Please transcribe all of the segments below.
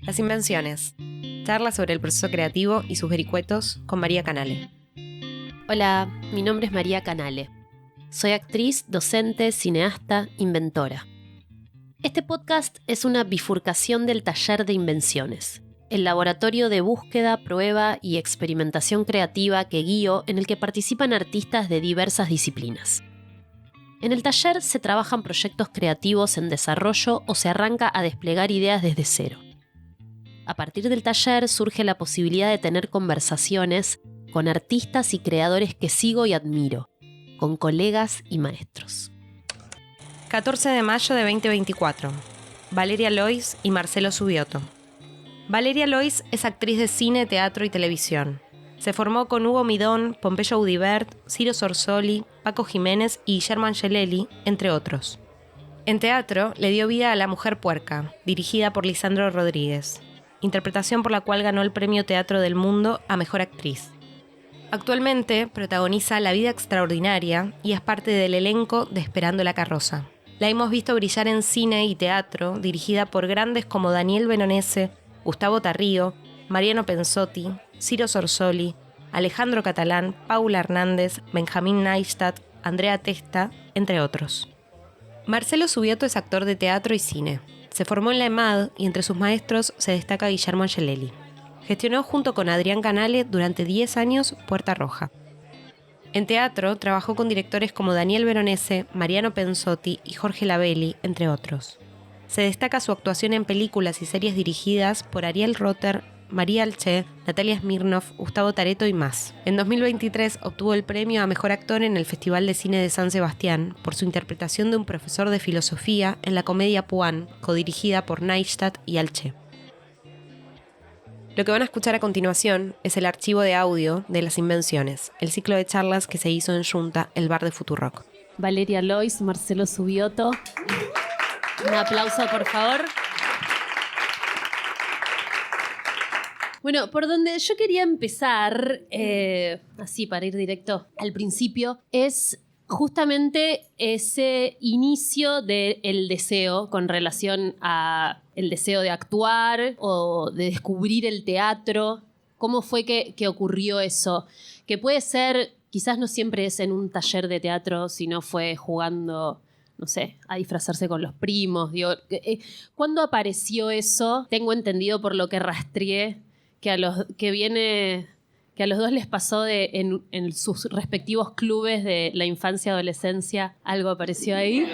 Las invenciones. Charla sobre el proceso creativo y sus vericuetos con María Canale. Hola, mi nombre es María Canale. Soy actriz, docente, cineasta, inventora. Este podcast es una bifurcación del taller de invenciones, el laboratorio de búsqueda, prueba y experimentación creativa que guío, en el que participan artistas de diversas disciplinas. En el taller se trabajan proyectos creativos en desarrollo o se arranca a desplegar ideas desde cero. A partir del taller surge la posibilidad de tener conversaciones con artistas y creadores que sigo y admiro, con colegas y maestros. 14 de mayo de 2024. Valeria Lois y Marcelo Subioto. Valeria Lois es actriz de cine, teatro y televisión. Se formó con Hugo Midón, Pompeyo Audibert, Ciro Sorsoli, Paco Jiménez y Guillermo Angelelli, entre otros. En teatro le dio vida a La Mujer Puerca, dirigida por Lisandro Rodríguez, interpretación por la cual ganó el Premio Teatro del Mundo a Mejor Actriz. Actualmente protagoniza La Vida Extraordinaria y es parte del elenco de Esperando la Carroza. La hemos visto brillar en cine y teatro, dirigida por grandes como Daniel Veronese, Gustavo Tarrío, Mariano Pensotti, Ciro Sorsoli, Alejandro Catalán, Paula Hernández, Benjamín Neistat, Andrea Testa, entre otros. Marcelo Subioto es actor de teatro y cine. Se formó en la EMAD y entre sus maestros se destaca Guillermo Angelelli. Gestionó junto con Adrián Canale durante 10 años Puerta Roja. En teatro trabajó con directores como Daniel Veronese, Mariano Pensotti y Jorge Labelli, entre otros. Se destaca su actuación en películas y series dirigidas por Ariel Rotter, María Alché, Natalia Smirnoff, Gustavo Tareto y más. En 2023 obtuvo el premio a Mejor Actor en el Festival de Cine de San Sebastián por su interpretación de un profesor de filosofía en la comedia Puan, codirigida por Neistat y Alché. Lo que van a escuchar a continuación es el archivo de audio de Las Invenciones, el ciclo de charlas que se hizo en Junta, el bar de Futurock. Valeria Lois, Marcelo Subioto. Un aplauso, por favor. Bueno, por donde yo quería empezar, así para ir directo al principio, es justamente ese inicio del deseo con relación a el deseo de actuar o de descubrir el teatro. ¿Cómo fue que ocurrió eso? Que puede ser, quizás no siempre es en un taller de teatro, sino fue jugando, no sé, a disfrazarse con los primos. Digo, ¿cuándo apareció eso? Tengo entendido por lo que rastreé que a los dos les pasó en sus respectivos clubes de la infancia y adolescencia. Algo apareció ahí.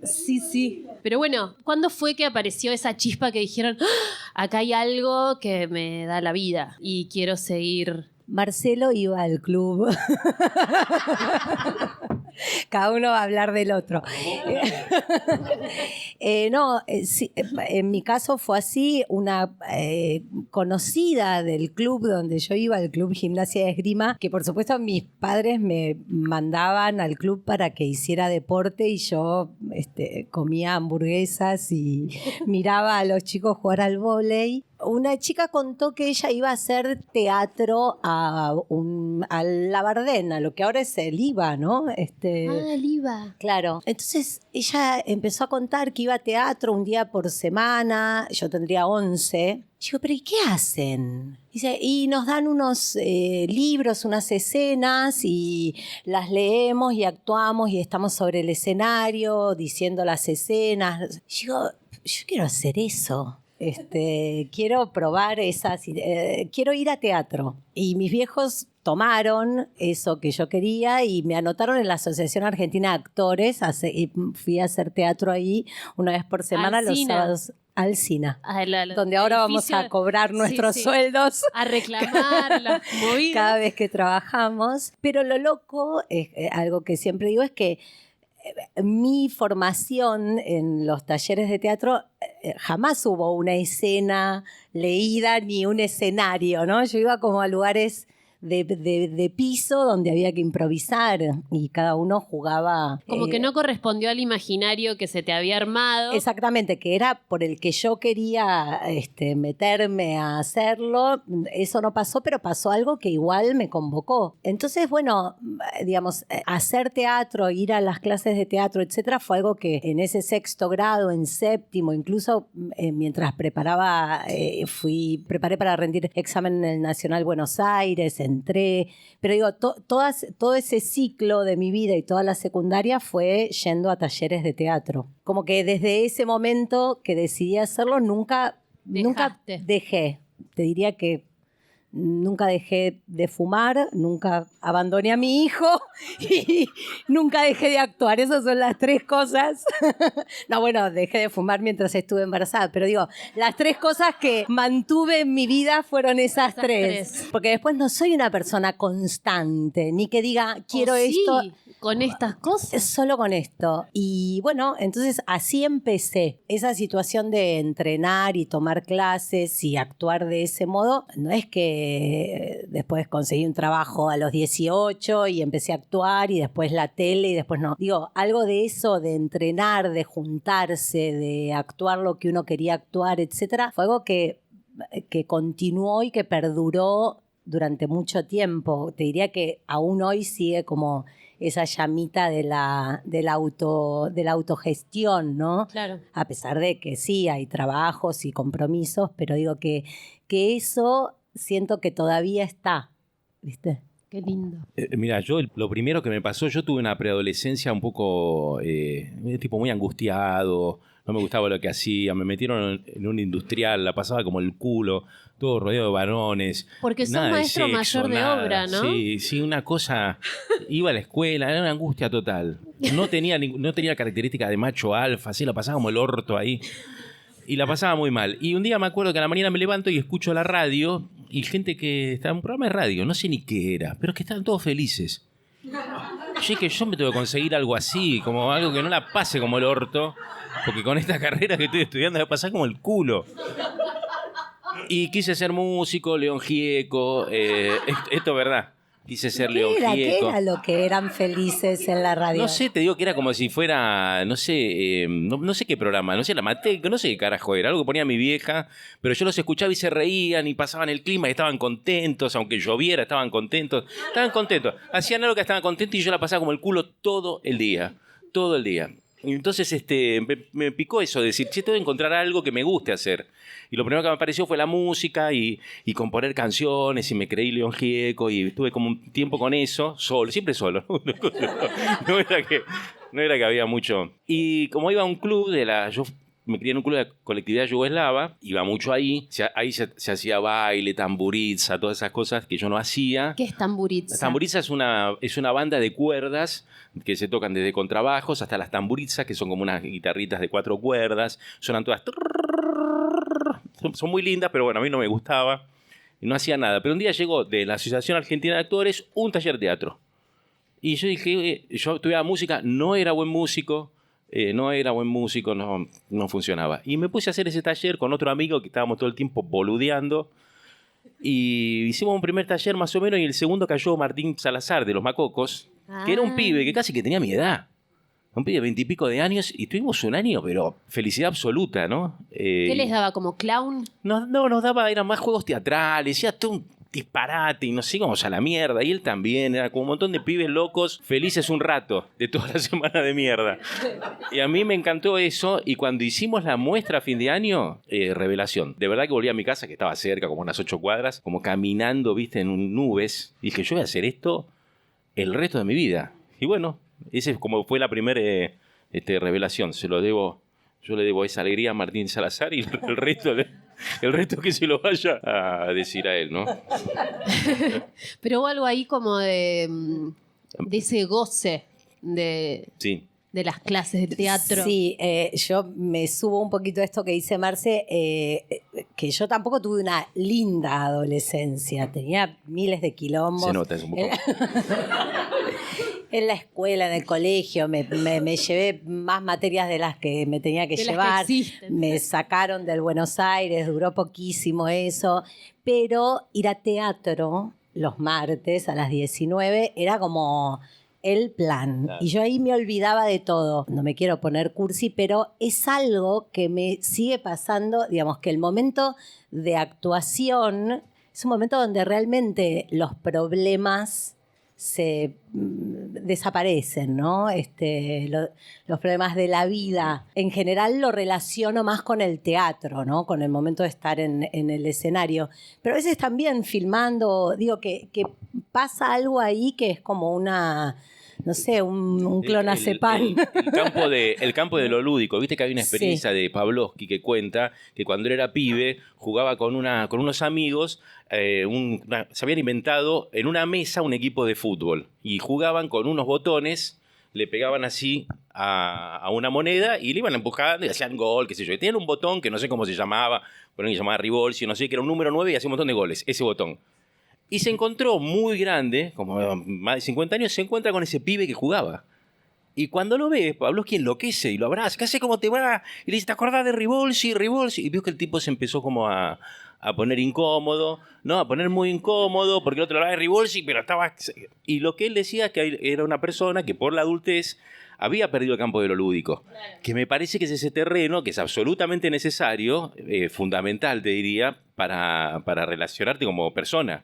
Sí. Pero bueno, ¿cuándo fue que apareció esa chispa que dijeron, acá hay algo que me da la vida y quiero seguir? Marcelo iba al club. Cada uno va a hablar del otro. Sí, en mi caso fue así. Una conocida del club donde yo iba, el Club Gimnasia de Esgrima, que por supuesto mis padres me mandaban al club para que hiciera deporte y yo comía hamburguesas y miraba a los chicos jugar al vóley. Una chica contó que ella iba a hacer teatro al Labardén, a lo que ahora es el IVA, ¿no? El IVA. Claro. Entonces ella empezó a contar que iba a teatro un día por semana. Yo tendría 11. Digo, ¿pero y qué hacen? Dice, y nos dan unos libros, unas escenas y las leemos y actuamos y estamos sobre el escenario diciendo las escenas. Digo, yo quiero hacer eso. Quiero probar quiero ir a teatro. Y mis viejos tomaron eso que yo quería y me anotaron en la Asociación Argentina de Actores y fui a hacer teatro ahí una vez por semana los sábados. Alsina, donde ahora vamos a cobrar nuestros sueldos. A reclamar las movidas. Cada vez que trabajamos. Pero lo loco, algo que siempre digo, es que mi formación en los talleres de teatro jamás hubo una escena leída ni un escenario, ¿no? Yo iba como a lugares de piso donde había que improvisar y cada uno jugaba. Como que no correspondió al imaginario que se te había armado. Exactamente, que era por el que yo quería meterme a hacerlo. Eso no pasó, pero pasó algo que igual me convocó. Entonces, bueno, digamos, hacer teatro, ir a las clases de teatro, etcétera, fue algo que en ese sexto grado, en séptimo, incluso mientras preparaba, preparé para rendir examen en el Nacional Buenos Aires, entré, pero digo, todo ese ciclo de mi vida y toda la secundaria fue yendo a talleres de teatro. Como que desde ese momento que decidí hacerlo, nunca dejé. Te diría que nunca dejé de fumar, nunca abandoné a mi hijo y nunca dejé de actuar. Esas son las 3 cosas. No, bueno, dejé de fumar mientras estuve embarazada, pero digo, las 3 cosas que mantuve en mi vida fueron esas tres. Porque después no soy una persona constante, ni que diga, quiero esto. Con estas cosas. Solo con esto. Y bueno, entonces así empecé. Esa situación de entrenar y tomar clases y actuar de ese modo, no es que después conseguí un trabajo a los 18 y empecé a actuar y después la tele y después no. Digo, algo de eso, de entrenar, de juntarse, de actuar lo que uno quería actuar, etcétera, fue algo que continuó y que perduró durante mucho tiempo. Te diría que aún hoy sigue como esa llamita de la autogestión, ¿no? Claro. A pesar de que sí, hay trabajos y compromisos, pero digo que eso siento que todavía está, ¿viste? Qué lindo. Mira, lo primero que me pasó, yo tuve una preadolescencia un poco, tipo muy angustiado, no me gustaba lo que hacía, me metieron en un industrial, la pasaba como el culo, todo rodeado de varones. Porque sos nada maestro de sexo, mayor de nada. obra, ¿no? Sí, una cosa, iba a la escuela, era una angustia total. No tenía características de macho alfa, así la pasaba como el orto ahí. Y la pasaba muy mal. Y un día me acuerdo que a la mañana me levanto y escucho la radio y gente que estaba en un programa de radio, no sé ni qué era, pero es que estaban todos felices. Yo que yo me tengo que conseguir algo así, como algo que no la pase como el orto, porque con esta carrera que estoy estudiando me va a pasar como el culo. Y quise ser músico, León Gieco, esto es verdad. Quise ser León Gieco. ¿Qué era lo que eran felices en la radio? No sé, te digo que era como si fuera, no sé, no sé qué programa, no sé, la Mateca, no sé qué carajo era, algo que ponía mi vieja, pero yo los escuchaba y se reían y pasaban el clima y estaban contentos, aunque lloviera, estaban contentos. Hacían algo que estaban contentos y yo la pasaba como el culo todo el día. Y entonces me picó eso de decir, che, tengo que encontrar algo que me guste hacer. Y lo primero que me apareció fue la música y componer canciones y me creí León Gieco y estuve como un tiempo con eso, siempre solo. No era que había mucho. Y como iba a un club yo me crié en un club de colectividad yugoslava, iba mucho ahí se hacía baile, tamburiza, todas esas cosas que yo no hacía. ¿Qué es tamburiza? Tamburiza es una banda de cuerdas que se tocan desde contrabajos hasta las tamburizas, que son como unas guitarritas de 4 cuerdas, suenan todas... Son muy lindas, pero bueno, a mí no me gustaba y no hacía nada. Pero un día llegó de la Asociación Argentina de Actores un taller de teatro. Y yo dije, yo estudiaba música, no era buen músico, no funcionaba. Y me puse a hacer ese taller con otro amigo que estábamos todo el tiempo boludeando. Y hicimos un primer taller más o menos y el segundo cayó Martín Salazar de Los Macocos, que era un pibe que casi que tenía mi edad. Un pibe de 20 y pico de años y tuvimos un año, pero felicidad absoluta, ¿no? ¿Qué les daba, como clown? No, nos daba, eran más juegos teatrales, decía todo un disparate y nos íbamos a la mierda. Y él también, era como un montón de pibes locos, felices un rato de toda la semana de mierda. Y a mí me encantó eso y cuando hicimos la muestra a fin de año, revelación. De verdad que volví a mi casa, que estaba cerca, como unas 8 cuadras, como caminando, viste, en nubes. Y dije, yo voy a hacer esto el resto de mi vida. Y bueno... Esa es como fue la primera revelación. Yo le debo esa alegría a Martín Salazar y el resto que se lo vaya a decir a él, ¿no? Pero hubo algo ahí como de ese goce Sí. de las clases de teatro. Sí, yo me subo un poquito a esto que dice Marce, que yo tampoco tuve una linda adolescencia. Tenía miles de quilombos. Se nota eso un poco. En la escuela, en el colegio, me llevé más materias de las que me tenía que llevar. Me sacaron del Buenos Aires, duró poquísimo eso. Pero ir a teatro los martes a las 19, era como el plan. Claro. Y yo ahí me olvidaba de todo. No me quiero poner cursi, pero es algo que me sigue pasando, digamos, que el momento de actuación es un momento donde realmente los problemas se desaparecen, ¿no? Los problemas de la vida. En general lo relaciono más con el teatro, ¿no? Con el momento de estar en el escenario. Pero a veces también filmando, digo que pasa algo ahí que es como una, no sé, un clonazepam. El campo de lo lúdico. Viste que hay una experiencia de Pavlovsky que cuenta que cuando él era pibe jugaba con unos amigos, se habían inventado en una mesa un equipo de fútbol y jugaban con unos botones, le pegaban así a una moneda y le iban empujando y hacían gol, qué sé yo. Y tenían un botón que no sé cómo se llamaba, pero se llamaba Rivolsi, no sé, que era un número 9 y hacía un montón de goles, ese botón. Y se encontró muy grande, como más de 50 años, se encuentra con ese pibe que jugaba. Y cuando lo ve, Pavlovsky enloquece y lo abraza. ¿Qué hace? ¿Cómo te va? Y le dice, ¿te acordás de Rivolsi? Y vio que el tipo se empezó como a poner incómodo, ¿no? A poner muy incómodo, porque el otro hablaba de Rivolsi, pero estaba... Y lo que él decía es que era una persona que por la adultez había perdido el campo de lo lúdico. Claro. Que me parece que es ese terreno que es absolutamente necesario, fundamental, te diría, para relacionarte como persona.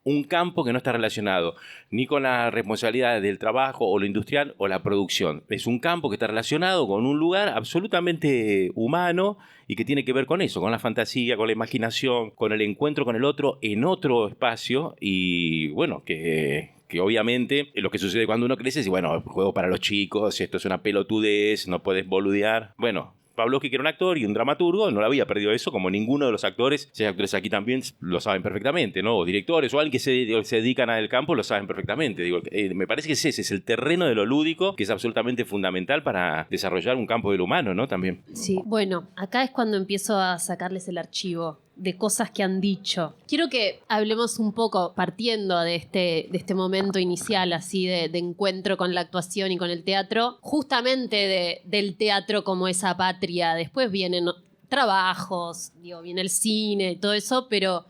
Un campo que no está relacionado ni con la responsabilidad del trabajo o lo industrial o la producción. Es un campo que está relacionado con un lugar absolutamente humano y que tiene que ver con eso, con la fantasía, con la imaginación, con el encuentro con el otro en otro espacio y bueno, que obviamente lo que sucede cuando uno crece es, bueno, juego para los chicos, esto es una pelotudez, no puedes boludear. Bueno, Pavlovsky, que era un actor y un dramaturgo, no le había perdido eso, como ninguno de los actores. Si hay actores aquí también lo saben perfectamente, ¿no? O directores o alguien que se dedican al campo lo saben perfectamente. Digo, me parece que ese es el terreno de lo lúdico que es absolutamente fundamental para desarrollar un campo de lo humano, ¿no? También. Sí, bueno, acá es cuando empiezo a sacarles el archivo de cosas que han dicho. Quiero que hablemos un poco, partiendo de este momento inicial, así de encuentro con la actuación y con el teatro, justamente del teatro como esa patria. Después vienen trabajos, viene el cine y todo eso, pero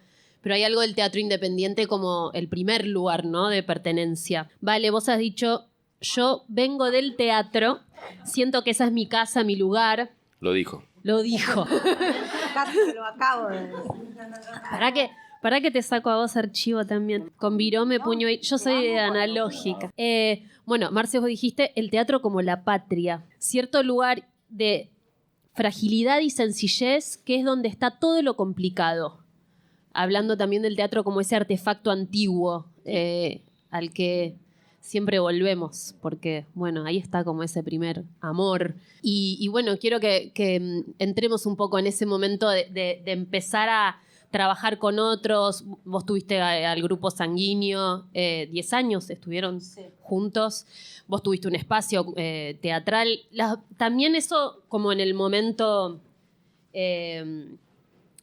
hay algo del teatro independiente como el primer lugar, ¿no? De pertenencia. Vale, vos has dicho, yo vengo del teatro, siento que esa es mi casa, mi lugar. Lo dijo. Lo dijo. Casi lo acabo de decir. Para que te saco a vos archivo también. Con virome, puño y... Yo soy analógica. Bueno, Marce, vos dijiste el teatro como la patria. Cierto lugar de fragilidad y sencillez que es donde está todo lo complicado. Hablando también del teatro como ese artefacto antiguo al que siempre volvemos, porque, bueno, ahí está como ese primer amor. Y bueno, quiero que entremos un poco en ese momento de empezar a trabajar con otros. Vos tuviste al grupo Sanguíneo, 10 años estuvieron juntos. Vos tuviste un espacio teatral. También eso como en el momento...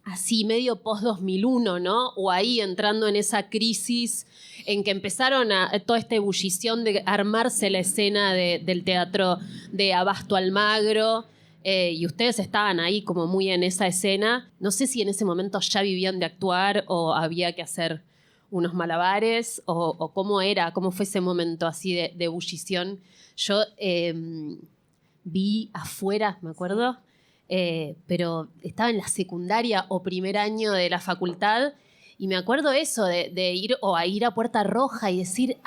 así medio post-2001, ¿no? O ahí entrando en esa crisis en que empezaron toda esta ebullición de armarse la escena del teatro de Abasto Almagro, y ustedes estaban ahí como muy en esa escena. No sé si en ese momento ya vivían de actuar o había que hacer unos malabares o cómo fue ese momento así de ebullición. Yo vi afuera, me acuerdo, pero estaba en la secundaria o primer año de la facultad y me acuerdo eso de ir a Puerta Roja y decir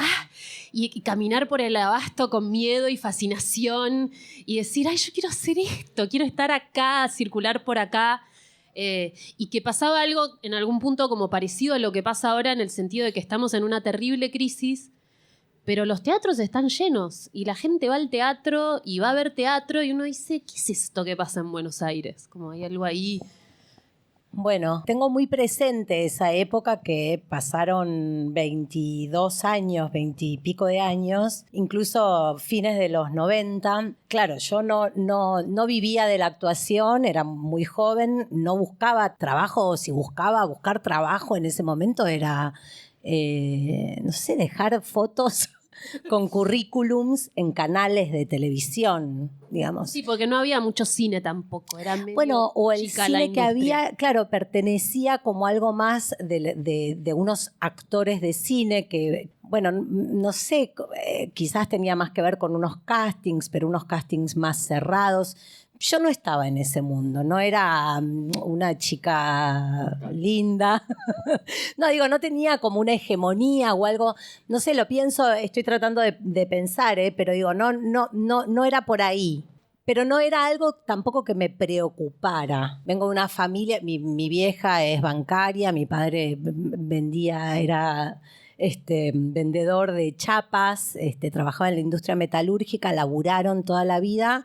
y caminar por el Abasto con miedo y fascinación y decir yo quiero hacer esto, quiero estar acá, circular por acá, y que pasaba algo en algún punto como parecido a lo que pasa ahora, en el sentido de que estamos en una terrible crisis, pero los teatros están llenos y la gente va al teatro y va a ver teatro y uno dice, ¿qué es esto que pasa en Buenos Aires? Como hay algo ahí. Bueno, tengo muy presente esa época que pasaron 22 años, 20 y pico de años, incluso fines de los 90. Claro, yo no vivía de la actuación, era muy joven, no buscaba trabajo, o si buscar trabajo en ese momento era, no sé, dejar fotos con currículums en canales de televisión, digamos. Sí, porque no había mucho cine tampoco. Era medio Bueno, o el chica la cine que industria. había, claro, pertenecía como algo más de unos actores de cine que, bueno, no sé, quizás tenía más que ver con unos castings, pero unos castings más cerrados. Yo no estaba en ese mundo, no era una chica linda. No, digo, no tenía como una hegemonía o algo, no sé, lo pienso, estoy tratando de pensar, pero digo, no era por ahí. Pero no era algo tampoco que me preocupara. Vengo de una familia, mi vieja es bancaria, mi padre era vendedor de chapas, trabajaba en la industria metalúrgica, laburaron toda la vida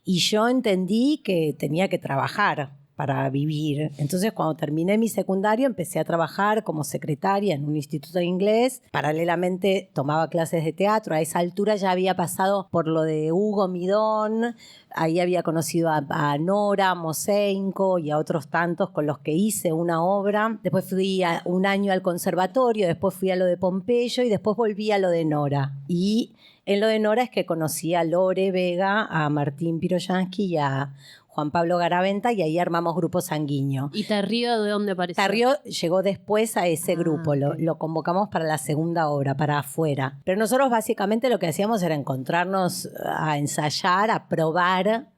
y yo entendí que tenía que trabajar para vivir. Entonces, cuando terminé mi secundario, empecé a trabajar como secretaria en un instituto de inglés. Paralelamente, tomaba clases de teatro. A esa altura ya había pasado por lo de Hugo Midón. Ahí había conocido a Nora Mosenko y a otros tantos con los que hice una obra. Después fui un año al conservatorio, después fui a lo de Pompeyo y después volví a lo de Nora. Y en lo de Nora es que conocí a Lore Vega, a Martín Piroyansky y a Juan Pablo Garaventa, y ahí armamos Grupo Sanguíneo. ¿Y Tarrío de dónde apareció? Tarrío llegó después a ese grupo, ok. lo convocamos para la segunda obra, para afuera. Pero nosotros básicamente lo que hacíamos era encontrarnos a ensayar, a probar,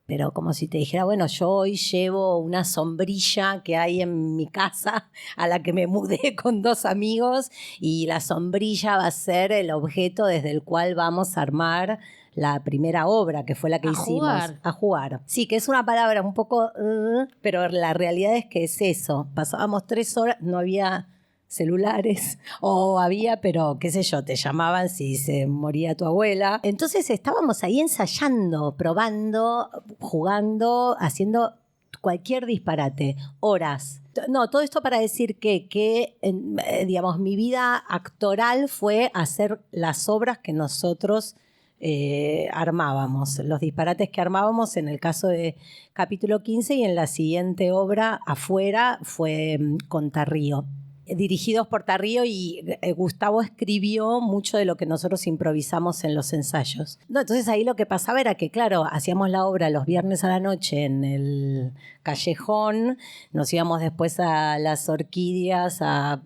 pero como si te dijera, bueno, yo hoy llevo una sombrilla que hay en mi casa a la que me mudé con 2 amigos y la sombrilla va a ser el objeto desde el cual vamos a armar la primera obra, que fue la que hicimos. A jugar. Sí, que es una palabra un poco... pero la realidad es que es eso. Pasábamos 3 horas, no había celulares, o había, pero qué sé yo, te llamaban si se moría tu abuela. Entonces estábamos ahí ensayando, probando, jugando, haciendo cualquier disparate, horas. No, todo esto para decir que digamos, mi vida actoral fue hacer las obras que nosotros armábamos, los disparates que armábamos en el caso de Capítulo 15 y en la siguiente obra afuera fue con Tarrío. Dirigidos por Tarrío y Gustavo escribió mucho de lo que nosotros improvisamos en los ensayos. No, entonces ahí lo que pasaba era que, claro, hacíamos la obra los viernes a la noche en el Callejón, nos íbamos después a las Orquídeas a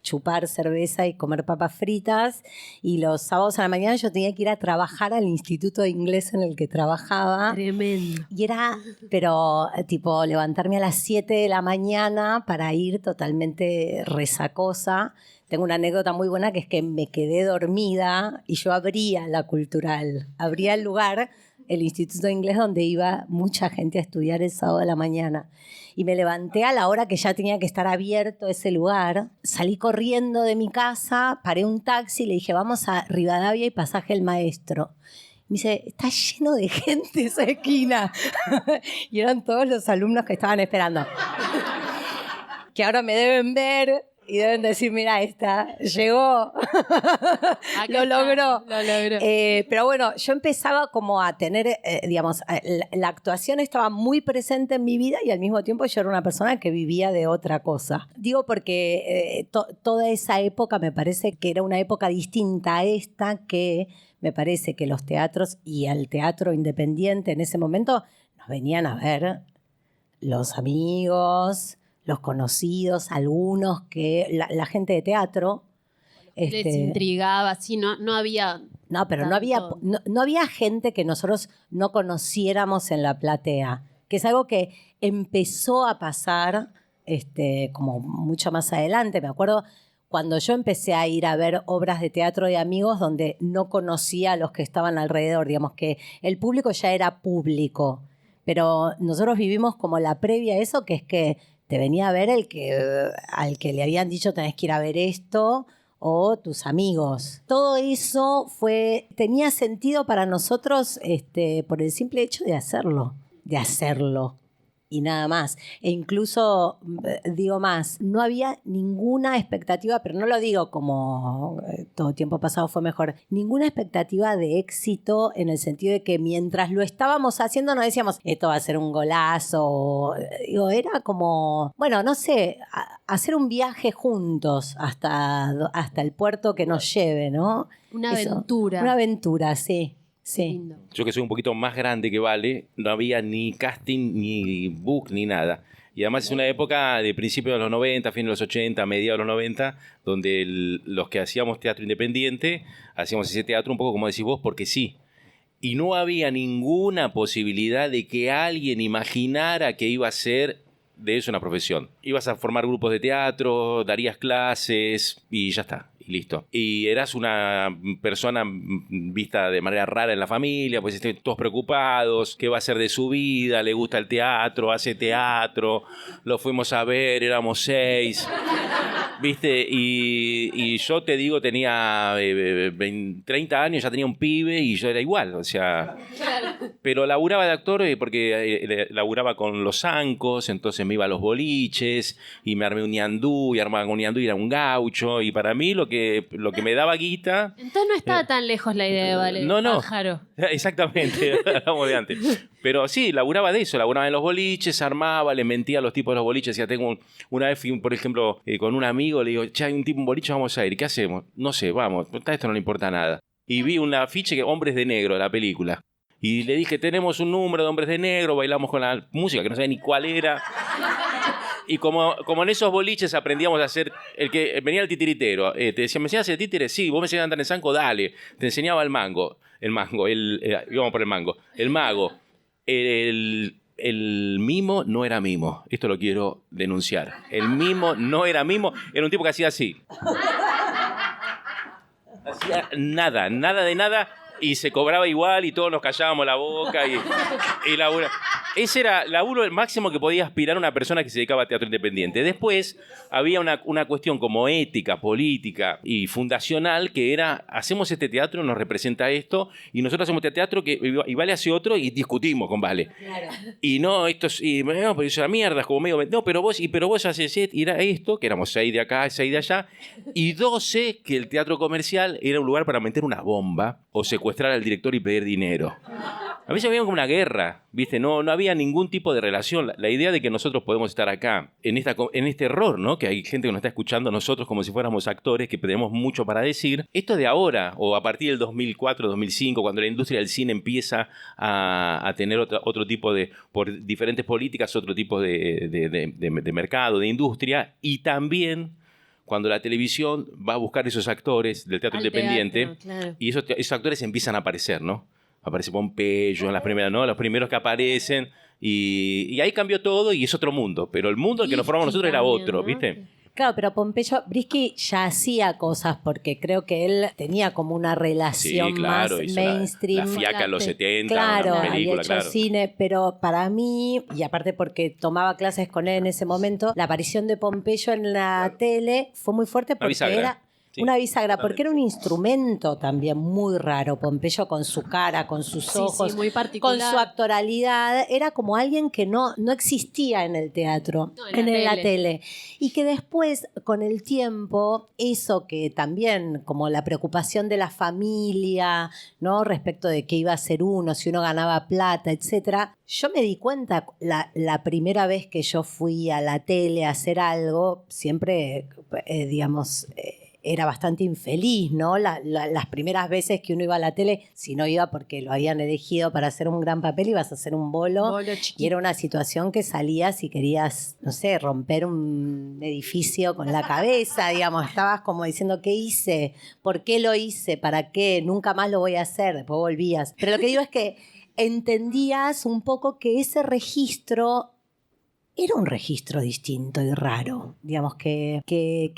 chupar cerveza y comer papas fritas, y los sábados a la mañana yo tenía que ir a trabajar al instituto de inglés en el que trabajaba. Tremendo. Y era, pero tipo, levantarme a las 7 de la mañana para ir totalmente resacosa. Tengo una anécdota muy buena que es que me quedé dormida y yo abría la Cultural, abría el lugar, el instituto de inglés donde iba mucha gente a estudiar el sábado de la mañana. Y me levanté a la hora que ya tenía que estar abierto ese lugar. Salí corriendo de mi casa, paré un taxi y le dije, vamos a Rivadavia y Pasaje El Maestro. Me dice, está lleno de gente esa esquina. Y eran todos los alumnos que estaban esperando. Que ahora me deben ver y deben decir, mira, esta llegó. Lo logró. Pero bueno, yo empezaba como a tener, digamos, la actuación estaba muy presente en mi vida y al mismo tiempo yo era una persona que vivía de otra cosa. Digo porque toda esa época me parece que era una época distinta a esta, que me parece que los teatros y el teatro independiente en ese momento nos venían a ver los amigos, los conocidos, algunos que la gente de teatro. Les intrigaba, sí, no había... No, pero no había gente que nosotros no conociéramos en la platea, que es algo que empezó a pasar como mucho más adelante. Me acuerdo cuando yo empecé a ir a ver obras de teatro de amigos donde no conocía a los que estaban alrededor, digamos que el público ya era público, pero nosotros vivimos como la previa a eso, que es que te venía a ver al que le habían dicho tenés que ir a ver esto, o tus amigos. Todo eso tenía sentido para nosotros por el simple hecho de hacerlo. y nada más. E incluso, digo más, no había ninguna expectativa, pero no lo digo como todo tiempo pasado fue mejor, ninguna expectativa de éxito en el sentido de que mientras lo estábamos haciendo no decíamos, esto va a ser un golazo. Digo, era como, bueno, no sé, hacer un viaje juntos hasta el puerto que nos lleve, ¿no? Una aventura. Una aventura, sí. Sí. Lindo. Yo que soy un poquito más grande que Vale, no había ni casting, ni book, ni nada. Y además es una época de principios de los 90, fin de los 80, mediados de los 90, donde los que hacíamos teatro independiente, hacíamos ese teatro un poco como decís vos, porque sí. Y no había ninguna posibilidad de que alguien imaginara que iba a ser de eso una profesión. Ibas a formar grupos de teatro, darías clases y ya está. Y listo. Y eras una persona vista de manera rara en la familia, pues estén todos preocupados, qué va a hacer de su vida, le gusta el teatro, hace teatro, lo fuimos a ver, éramos 6, ¿viste? Y yo te digo, tenía 30 años, ya tenía un pibe y yo era igual, o sea... Pero laburaba de actor porque laburaba con los zancos, entonces me iba a los boliches y me armé un ñandú y armaba con un ñandú y era un gaucho y para mí lo que me daba guita... Entonces no estaba tan lejos la idea de Vale. No. Pájaro. Exactamente, hablamos de antes. Pero sí, laburaba de eso, laburaba en los boliches, armaba, le mentía a los tipos de los boliches. Ya tengo una vez, por ejemplo, con un amigo, le digo, che, hay un tipo en boliche, vamos a ir, ¿qué hacemos? No sé, vamos, esto no le importa nada. Y vi un afiche que Hombres de Negro, la película. Y le dije, tenemos un número de Hombres de Negro, bailamos con la música, que no sabía ni cuál era. Y como en esos boliches aprendíamos a hacer, el que venía el titiritero, te decía, ¿me enseñas el títere? Sí, vos me enseñas a andar en zanco, dale. Te enseñaba íbamos por el mango, el mago, el mimo no era mimo, esto lo quiero denunciar. El mimo no era mimo, era un tipo que hacía así. Hacía nada de nada. Y se cobraba igual y todos nos callábamos la boca y labura. Ese era el laburo máximo que podía aspirar una persona que se dedicaba a teatro independiente. Después había una cuestión como ética, política y fundacional que era, hacemos este teatro, nos representa esto, y nosotros hacemos este teatro y Vale hace otro y discutimos con Vale. Claro. Y no, esto es, no, pero eso era mierda, es como medio, no, pero vos haces, y era esto, que éramos 6 de acá, 6 de allá, y 12 que el teatro comercial era un lugar para meter una bomba o secuestrar al director y pedir dinero. A veces había como una guerra, ¿viste? No había ningún tipo de relación. La idea de que nosotros podemos estar acá, en este error, ¿no? Que hay gente que nos está escuchando a nosotros como si fuéramos actores, que tenemos mucho para decir. Esto de ahora, o a partir del 2004, 2005, cuando la industria del cine empieza a tener otro tipo de, por diferentes políticas, otro tipo de mercado, de industria, y también... cuando la televisión va a buscar esos actores del teatro independiente, teatro, claro. Y esos actores empiezan a aparecer, ¿no? Aparece Pompeyo en las primeras, ¿no? Los primeros que aparecen y ahí cambió todo y es otro mundo. Pero el mundo al que nos formamos nosotros era otro, ¿no? ¿Viste? Claro, pero Pompeyo, Brisky ya hacía cosas porque creo que él tenía como una relación sí, claro, más mainstream. La Fiaca en los 70, claro, una película, había hecho cine, pero para mí, y aparte porque tomaba clases con él en ese momento, la aparición de Pompeyo en la tele fue muy fuerte porque era... Sí. Una bisagra, porque era un instrumento también muy raro. Pompeyo con su cara, con sus ojos, muy particular. Con su actoralidad. Era como alguien que no existía en el teatro, en la tele. Y que después, con el tiempo, eso que también, como la preocupación de la familia, ¿no? Respecto de qué iba a ser uno, si uno ganaba plata, etcétera. Yo me di cuenta, la primera vez que yo fui a la tele a hacer algo, siempre, digamos... era bastante infeliz, ¿no? Las primeras veces que uno iba a la tele, si no iba porque lo habían elegido para hacer un gran papel, ibas a hacer un bolo y era una situación que salías y querías, no sé, romper un edificio con la cabeza, digamos, estabas como diciendo, ¿qué hice? ¿Por qué lo hice? ¿Para qué? Nunca más lo voy a hacer, después volvías. Pero lo que digo es que entendías un poco que ese registro era un registro distinto y raro, digamos, que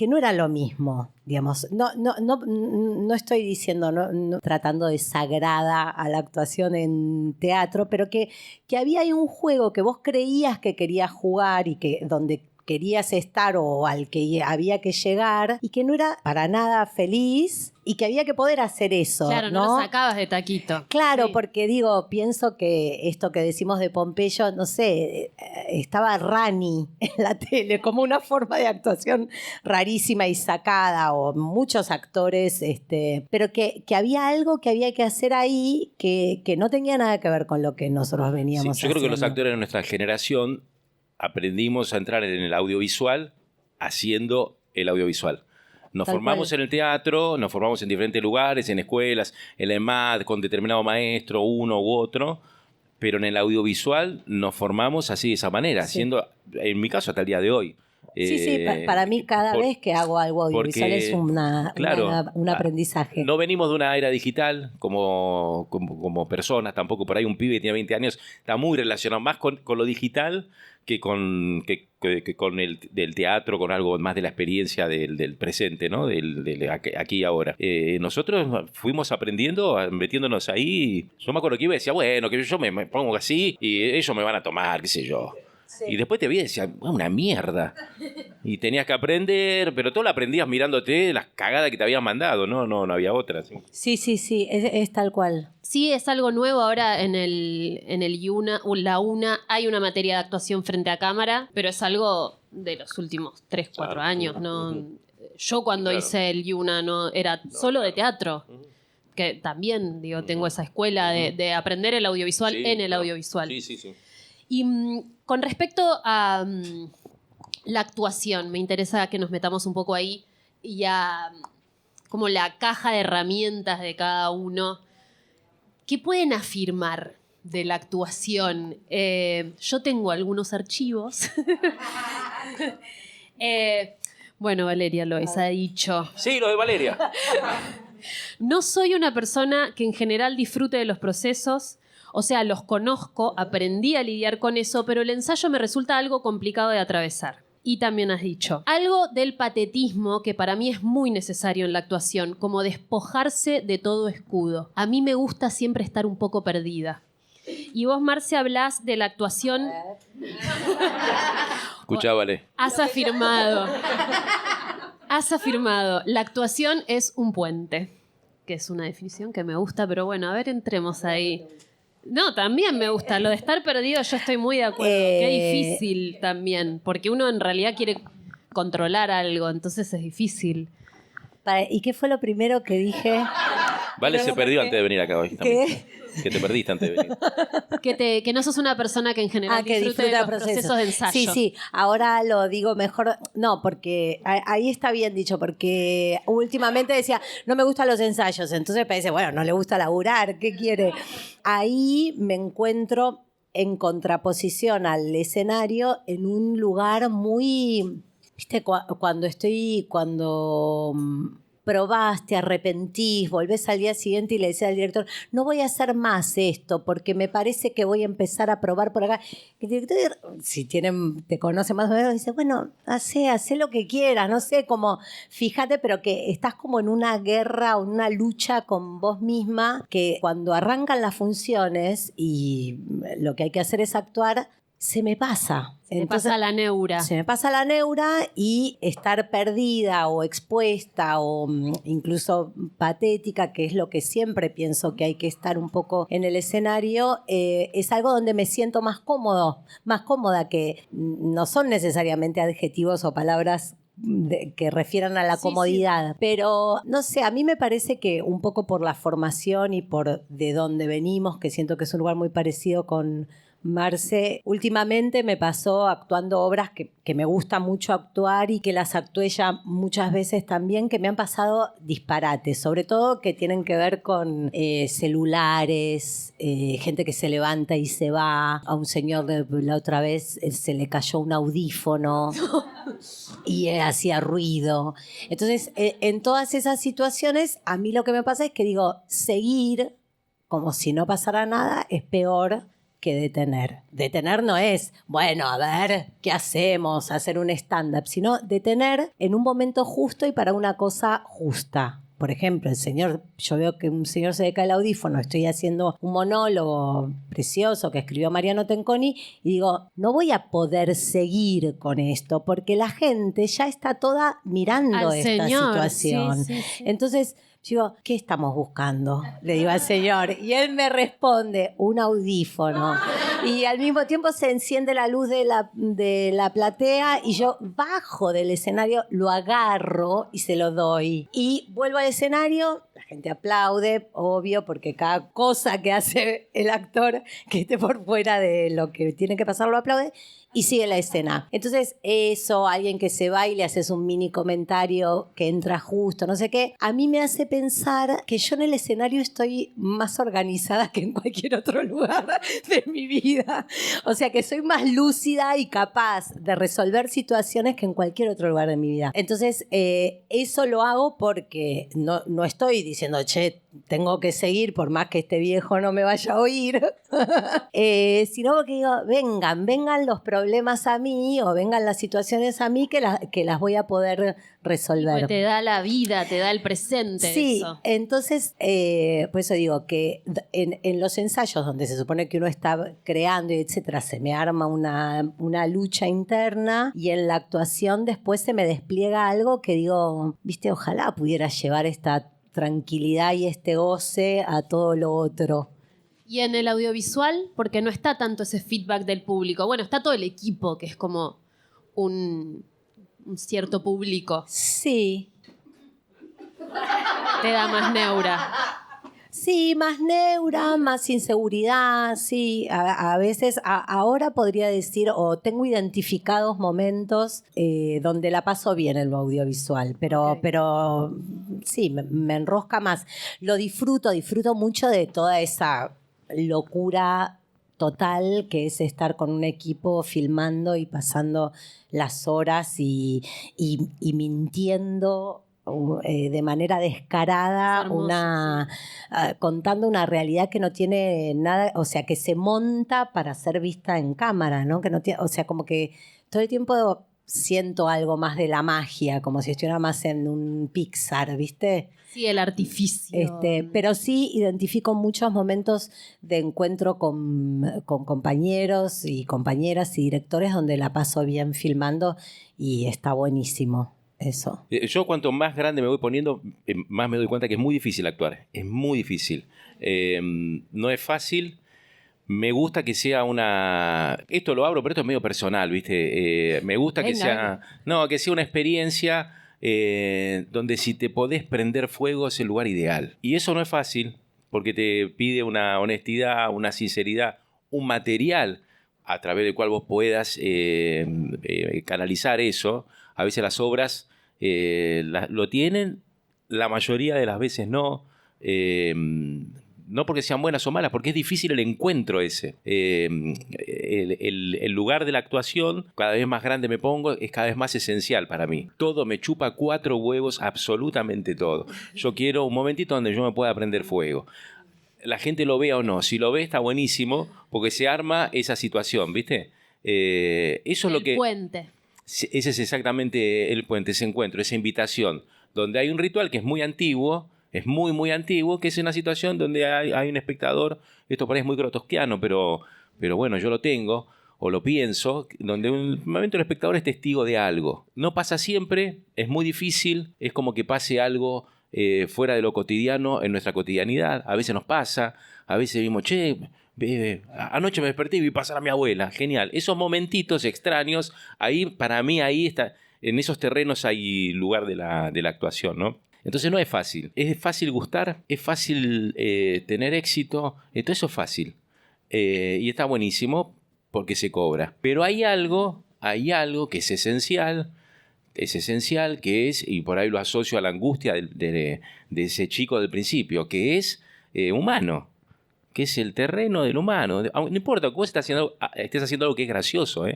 no era lo mismo, digamos. No estoy diciendo, no tratando de sagrada a la actuación en teatro, pero que había ahí un juego que vos creías que querías jugar y que donde querías estar o al que había que llegar y que no era para nada feliz y que había que poder hacer eso. Claro, no lo sacabas de taquito. Claro, Sí. porque digo, pienso que esto que decimos de Pompeyo, no sé, estaba Rani en la tele, como una forma de actuación rarísima y sacada, o muchos actores, pero que había algo que había que hacer ahí que no tenía nada que ver con lo que nosotros veníamos Sí, yo creo que los haciendo. actores de nuestra generación aprendimos a entrar en el audiovisual haciendo el audiovisual. Nos Tal formamos cual. en el teatro, nos formamos en diferentes lugares, en escuelas, en la EMAD, con determinado maestro, uno u otro, pero en el audiovisual nos formamos así de esa manera, Sí. haciendo, en mi caso, hasta el día de hoy. Sí, para mí cada vez que hago algo audiovisual porque, es claro, un aprendizaje. No venimos de una era digital como personas, tampoco por ahí un pibe que tiene 20 años está muy relacionado más con lo digital que con el del teatro, con algo más de la experiencia del presente, ¿no? Del aquí y ahora. Nosotros fuimos aprendiendo, metiéndonos ahí. Yo me acuerdo que iba y decía, bueno, que yo me pongo así y ellos me van a tomar, qué sé yo. Sí. Y después te vi y decía, una mierda. Y tenías que aprender, pero todo lo aprendías mirándote las cagadas que te habían mandado, no había otra. ¿Sí? Sí, es tal cual. Sí, es algo nuevo ahora en el IUNA, o la UNA, hay una materia de actuación frente a cámara, pero es algo de los últimos 3, 4 Claro. años, ¿no? Ujú. Yo cuando Claro. hice el IUNA no era solo de teatro, que también, digo, tengo esa escuela de aprender el audiovisual Sí, en el claro. audiovisual. Sí. Y con respecto a la actuación, me interesa que nos metamos un poco ahí y a como la caja de herramientas de cada uno. ¿Qué pueden afirmar de la actuación? Yo tengo algunos archivos. Bueno, Valeria Lois ha dicho: Sí, lo de Valeria. no soy una persona que en general disfrute de los procesos, o sea, los conozco, aprendí a lidiar con eso, pero el ensayo me resulta algo complicado de atravesar. Y también has dicho algo del patetismo que para mí es muy necesario en la actuación, como despojarse de todo escudo. A mí me gusta siempre estar un poco perdida. Y vos, Marce, hablás de la actuación. Escuchá, Vale. Has afirmado, la actuación es un puente, que es una definición que me gusta, pero bueno, a ver, entremos ahí. No, también me gusta, lo de estar perdido yo estoy muy de acuerdo, qué difícil también, porque uno en realidad quiere controlar algo, entonces es difícil. ¿Y qué fue lo primero que dije? Vale se perdió antes de venir acá hoy. también. ¿Qué? Que te perdiste antes de venir. Que no sos una persona que en general Que disfrute de disfruta los el proceso. procesos de ensayo. Sí, ahora lo digo mejor. No, porque ahí está bien dicho, porque últimamente decía, no me gustan los ensayos, entonces parece, bueno, no le gusta laburar, ¿qué quiere? Ahí me encuentro en contraposición al escenario en un lugar muy, viste, cuando probás, te arrepentís, volvés al día siguiente y le decís al director, no voy a hacer más esto porque me parece que voy a empezar a probar por acá. El director, si te conoce más o menos, dice, bueno, hacé lo que quieras, no sé, como fíjate, pero que estás como en una guerra o una lucha con vos misma, que cuando arrancan las funciones y lo que hay que hacer es actuar, se me pasa. Se pasa la neura. Se me pasa la neura y estar perdida o expuesta o incluso patética, que es lo que siempre pienso que hay que estar un poco en el escenario, es algo donde me siento más cómoda, que no son necesariamente adjetivos o palabras que refieran a la comodidad. Sí. Pero, no sé, a mí me parece que un poco por la formación y por de dónde venimos, que siento que es un lugar muy parecido con Marce, últimamente me pasó actuando obras que me gusta mucho actuar y que las actué ya muchas veces también, que me han pasado disparates, sobre todo que tienen que ver con celulares, gente que se levanta y se va. A un señor la otra vez se le cayó un audífono y hacía ruido. Entonces, en todas esas situaciones, a mí lo que me pasa es que digo, seguir como si no pasara nada es peor que detener. Detener no es, bueno, a ver, ¿qué hacemos? Hacer un stand-up, sino detener en un momento justo y para una cosa justa. por ejemplo, yo veo que un señor se le cae el audífono, estoy haciendo un monólogo precioso que escribió Mariano Tenconi y digo, no voy a poder seguir con esto porque la gente ya está toda mirando Al esta señor, situación. sí, sí, sí. Entonces, digo, ¿qué estamos buscando? Le digo al señor. Y él me responde, un audífono. Y al mismo tiempo se enciende la luz de la platea y yo bajo del escenario, lo agarro y se lo doy. Y vuelvo al escenario, la gente aplaude, obvio, porque cada cosa que hace el actor que esté por fuera de lo que tiene que pasar lo aplaude. Y sigue la escena. Entonces, eso, alguien que se va y le haces un mini comentario que entra justo, no sé qué, a mí me hace pensar que yo en el escenario estoy más organizada que en cualquier otro lugar de mi vida. O sea, que soy más lúcida y capaz de resolver situaciones que en cualquier otro lugar de mi vida. Entonces, eso lo hago porque no estoy diciendo, che, tengo que seguir por más que este viejo no me vaya a oír, sino porque digo, vengan los problemas a mí o vengan las situaciones a mí que las voy a poder resolver. Porque te da la vida, te da el presente. Sí, eso. entonces, por eso digo que en los ensayos donde se supone que uno está creando y etcétera, se me arma una lucha interna y en la actuación después se me despliega algo que digo, viste, ojalá pudiera llevar esta tranquilidad y este goce a todo lo otro. Y en el audiovisual, porque no está tanto ese feedback del público. Bueno, está todo el equipo, que es como un cierto público. Sí. Te da más neura. Sí, más neura, más inseguridad, sí. A veces, ahora podría decir, o tengo identificados momentos donde la paso bien en lo audiovisual, pero sí, me enrosca más. Lo disfruto mucho de toda esa locura total que es estar con un equipo filmando y pasando las horas y mintiendo de manera descarada, Hermoso, contando una realidad que no tiene nada, o sea, que se monta para ser vista en cámara, ¿no? Que no tiene, o sea, como que todo el tiempo siento algo más de la magia, como si estuviera más en un Pixar, ¿viste? Sí, el artificio. Pero sí identifico muchos momentos de encuentro con compañeros y compañeras y directores donde la paso bien filmando y está buenísimo. Eso. Yo cuanto más grande me voy poniendo, más me doy cuenta que es muy difícil actuar. Es muy difícil. No es fácil. Me gusta que sea una... Esto lo abro, pero esto es medio personal, ¿viste? Me gusta que sea... No, que sea una experiencia donde si te podés prender fuego es el lugar ideal. Y eso no es fácil, porque te pide una honestidad, una sinceridad, un material a través del cual vos puedas canalizar eso. A veces las obras lo tienen, la mayoría de las veces no. No porque sean buenas o malas, porque es difícil el encuentro ese. El lugar de la actuación, cada vez más grande me pongo, es cada vez más esencial para mí. Todo me chupa 4 huevos, absolutamente todo. Yo quiero un momentito donde yo me pueda prender fuego. La gente lo vea o no. Si lo ve está buenísimo, porque se arma esa situación, ¿viste? Eso es lo que... El puente. Ese es exactamente el puente, ese encuentro, esa invitación, donde hay un ritual que es muy antiguo, es muy, muy antiguo, que es una situación donde hay un espectador, esto parece muy grotesquiano, pero bueno, yo lo tengo, o lo pienso, donde un momento el espectador es testigo de algo. No pasa siempre, es muy difícil, es como que pase algo fuera de lo cotidiano, en nuestra cotidianidad. A veces nos pasa, a veces vimos, che, anoche me desperté y vi pasar a mi abuela. Genial. Esos momentitos extraños, ahí, para mí, ahí está, en esos terrenos hay lugar de la actuación, ¿no? Entonces no es fácil. Es fácil gustar, es fácil tener éxito, todo eso es fácil. Y está buenísimo porque se cobra. Pero hay algo que es esencial, que es, y por ahí lo asocio a la angustia de ese chico del principio, que es humano, que es el terreno del humano. No importa que vos estés haciendo algo que es gracioso,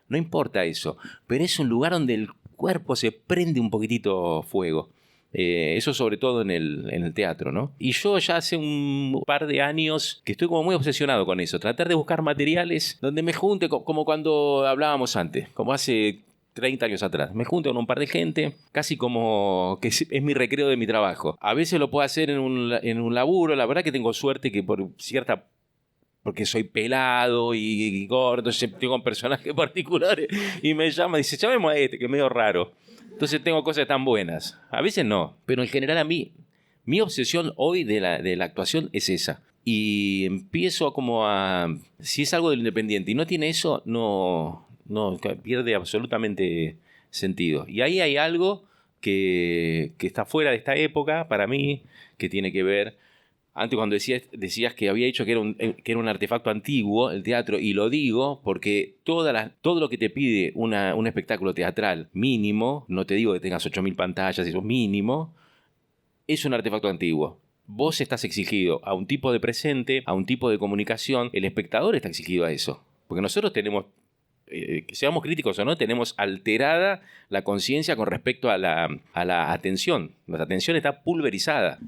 no importa eso, pero es un lugar donde el cuerpo se prende un poquitito fuego. Eso sobre todo en el teatro, ¿no? Y yo ya hace un par de años que estoy como muy obsesionado con eso, tratar de buscar materiales donde me junte, como cuando hablábamos antes, como hace 30 años atrás. Me junto con un par de gente, casi como que es mi recreo de mi trabajo. A veces lo puedo hacer en un laburo. La verdad que tengo suerte que porque soy pelado y gordo, tengo un personaje particular y me llama y dice, llamemos a este, que es medio raro. Entonces tengo cosas tan buenas. A veces no, pero en general a mí, mi obsesión hoy de la actuación es esa. Y empiezo si es algo del independiente y no tiene eso, no pierde absolutamente sentido. Y ahí hay algo que está fuera de esta época para mí, que tiene que ver. Antes cuando decías que había dicho que era un artefacto antiguo, el teatro, y lo digo porque todo lo que te pide un espectáculo teatral mínimo, no te digo que tengas 8.000 pantallas, eso mínimo, es un artefacto antiguo. Vos estás exigido a un tipo de presente, a un tipo de comunicación, el espectador está exigido a eso. Porque nosotros tenemos, seamos críticos o no, tenemos alterada la conciencia con respecto a la atención. La atención está pulverizada.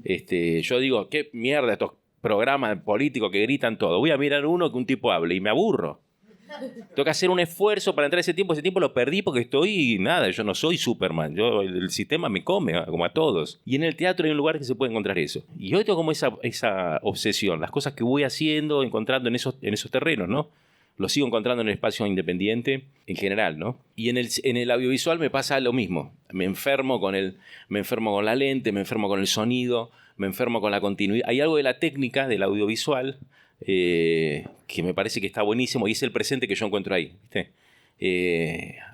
Yo digo, qué mierda estos programas políticos que gritan todo. Voy a mirar uno que un tipo hable y me aburro. Tengo que hacer un esfuerzo para entrar ese tiempo lo perdí porque yo no soy Superman, el sistema me come, como a todos. Y en el teatro hay un lugar que se puede encontrar eso. Y hoy tengo como esa obsesión, las cosas que voy haciendo, encontrando en esos terrenos, ¿no? Lo sigo encontrando en el espacio independiente en general, ¿no? Y en el audiovisual me pasa lo mismo. Me enfermo con la lente, me enfermo con el sonido, me enfermo con la continuidad. Hay algo de la técnica del audiovisual que me parece que está buenísimo y es el presente que yo encuentro ahí, ¿viste?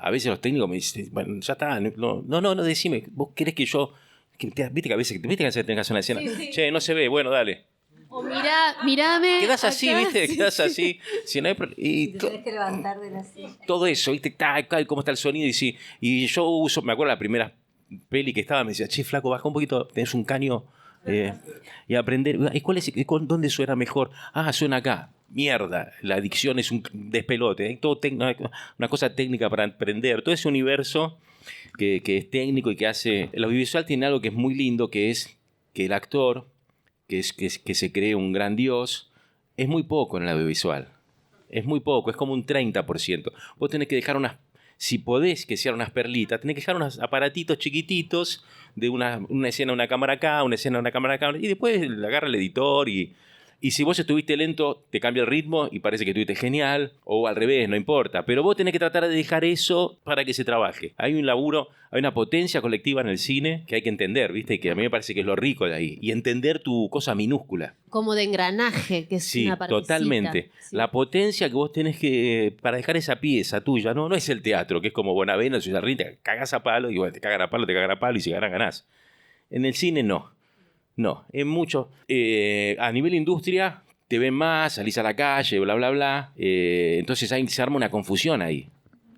A veces los técnicos me dicen, bueno, ya está, no, decime, vos querés que yo... ¿Viste que a veces tenés que hacer una escena? Sí. Che, no se ve, bueno, dale. O mirame. Quedás así, acá. ¿viste? Quedás así. Si no hay y te tenés que levantar de la silla. Todo eso, ¿viste? Cómo está el sonido. Y yo me acuerdo la primera peli que estaba, me decía, che, flaco, baja un poquito, tenés un caño... y aprender, ¿dónde suena mejor? Suena acá. Mierda, la adicción es un despelote. Hay todo una cosa técnica para aprender. Todo ese universo que es técnico y que hace... El audiovisual tiene algo que es muy lindo, que es que el actor, que se cree un gran dios, es muy poco en el audiovisual. Es muy poco, es como un 30%. Vos tenés que dejar si podés que sean unas perlitas, tenés que dejar unos aparatitos chiquititos de una escena, una cámara acá, una escena, una cámara acá, y después la agarra el editor y si vos estuviste lento, te cambia el ritmo y parece que estuviste genial, o al revés, no importa. Pero vos tenés que tratar de dejar eso para que se trabaje. Hay un laburo, hay una potencia colectiva en el cine que hay que entender, ¿viste? Y que a mí me parece que es lo rico de ahí. Y entender tu cosa minúscula. Como de engranaje, que es una partecita. Totalmente. Sí. La potencia que vos tenés para dejar esa pieza tuya, no es el teatro, que es como Bonavena, Ciudad Rin, te cagás a palo, y bueno, te cagan a palo, y si ganás, ganás. En el cine no. No, en mucho. A nivel industria, te ven más, salís a la calle, bla, bla, bla. Entonces se arma una confusión ahí.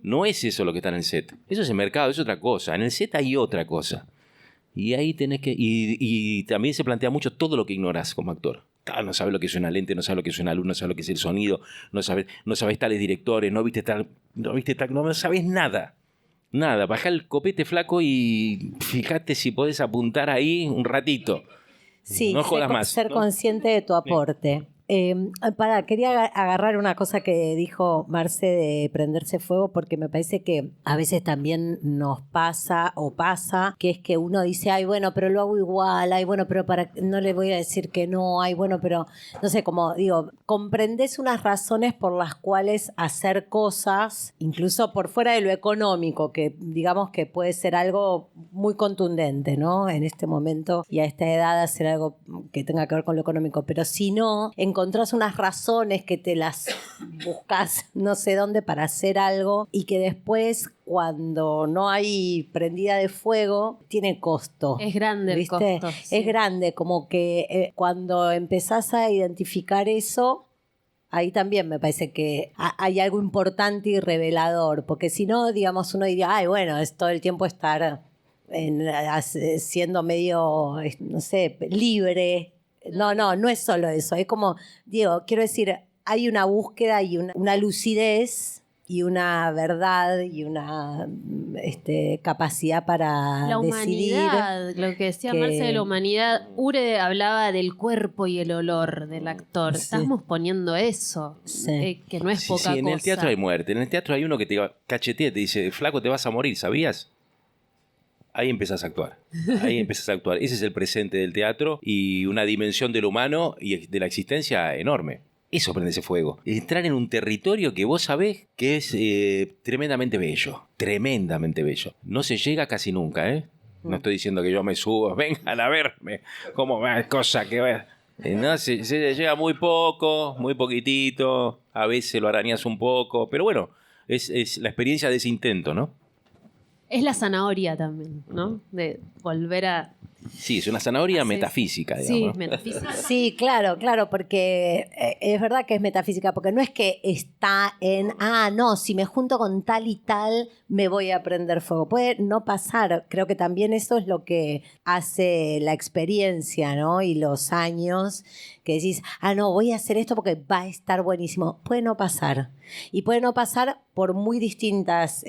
No es eso lo que está en el set. Eso es el mercado, es otra cosa. En el set hay otra cosa. Y ahí tenés que... Y también se plantea mucho todo lo que ignorás como actor. No sabes lo que es una lente, no sabes lo que es una luz, no sabes lo que es el sonido, no sabes tales directores, no sabes nada. Nada, bajá el copete, flaco, y fíjate si podés apuntar ahí un ratito. Sí, no jodas más. Ser ¿no? consciente de tu aporte. Quería agarrar una cosa que dijo Marce de prenderse fuego, porque me parece que a veces también nos pasa, que es que uno dice, ay, bueno, pero lo hago igual, ay, bueno, pero no le voy a decir que no, ay, bueno, pero no sé, como digo, comprendés unas razones por las cuales hacer cosas, incluso por fuera de lo económico, que digamos que puede ser algo muy contundente, ¿no? En este momento y a esta edad hacer algo que tenga que ver con lo económico, pero si no, encontrás unas razones que te las buscas no sé dónde para hacer algo y que después cuando no hay prendida de fuego tiene costo. Es grande, ¿viste? El costo. Sí. Es grande, como que cuando empezás a identificar eso, ahí también me parece que hay algo importante y revelador, porque si no, digamos, uno diría, ay, bueno, es todo el tiempo estar siendo medio, no sé, libre. No es solo eso. Es como, Diego, quiero decir, hay una búsqueda y una lucidez y una verdad y una capacidad para La decidir. humanidad, lo que decía que- Marce de la humanidad, Ure hablaba del cuerpo y el olor del actor. Sí. Estamos poniendo eso, Sí. que no es Sí, poca sí, en cosa. el teatro hay muerte. En el teatro hay uno que te cachetea y te dice, flaco, te vas a morir, ¿sabías? Ahí empezás a actuar. Ahí empezás a actuar. Ese es el presente del teatro y una dimensión de lo humano y de la existencia enorme. Eso prende ese fuego. Entrar en un territorio que vos sabés que es tremendamente bello. Tremendamente bello. No se llega casi nunca, ¿eh? No estoy diciendo que yo me subo, vengan a verme. Como cosa que ver. No, se llega muy poco, muy poquitito. A veces lo arañas un poco. Pero bueno, es la experiencia de ese intento, ¿no? Es la zanahoria también, ¿no? De volver a... Sí, es una zanahoria Sí. metafísica, Sí, digamos. ¿no? metafísica. Sí, claro, porque es verdad que es metafísica, porque no es que está en, no, si me junto con tal y tal, me voy a prender fuego. Puede no pasar. Creo que también eso es lo que hace la experiencia, ¿no? Y los años que decís, no, voy a hacer esto porque va a estar buenísimo. Puede no pasar. Y puede no pasar por muy distintas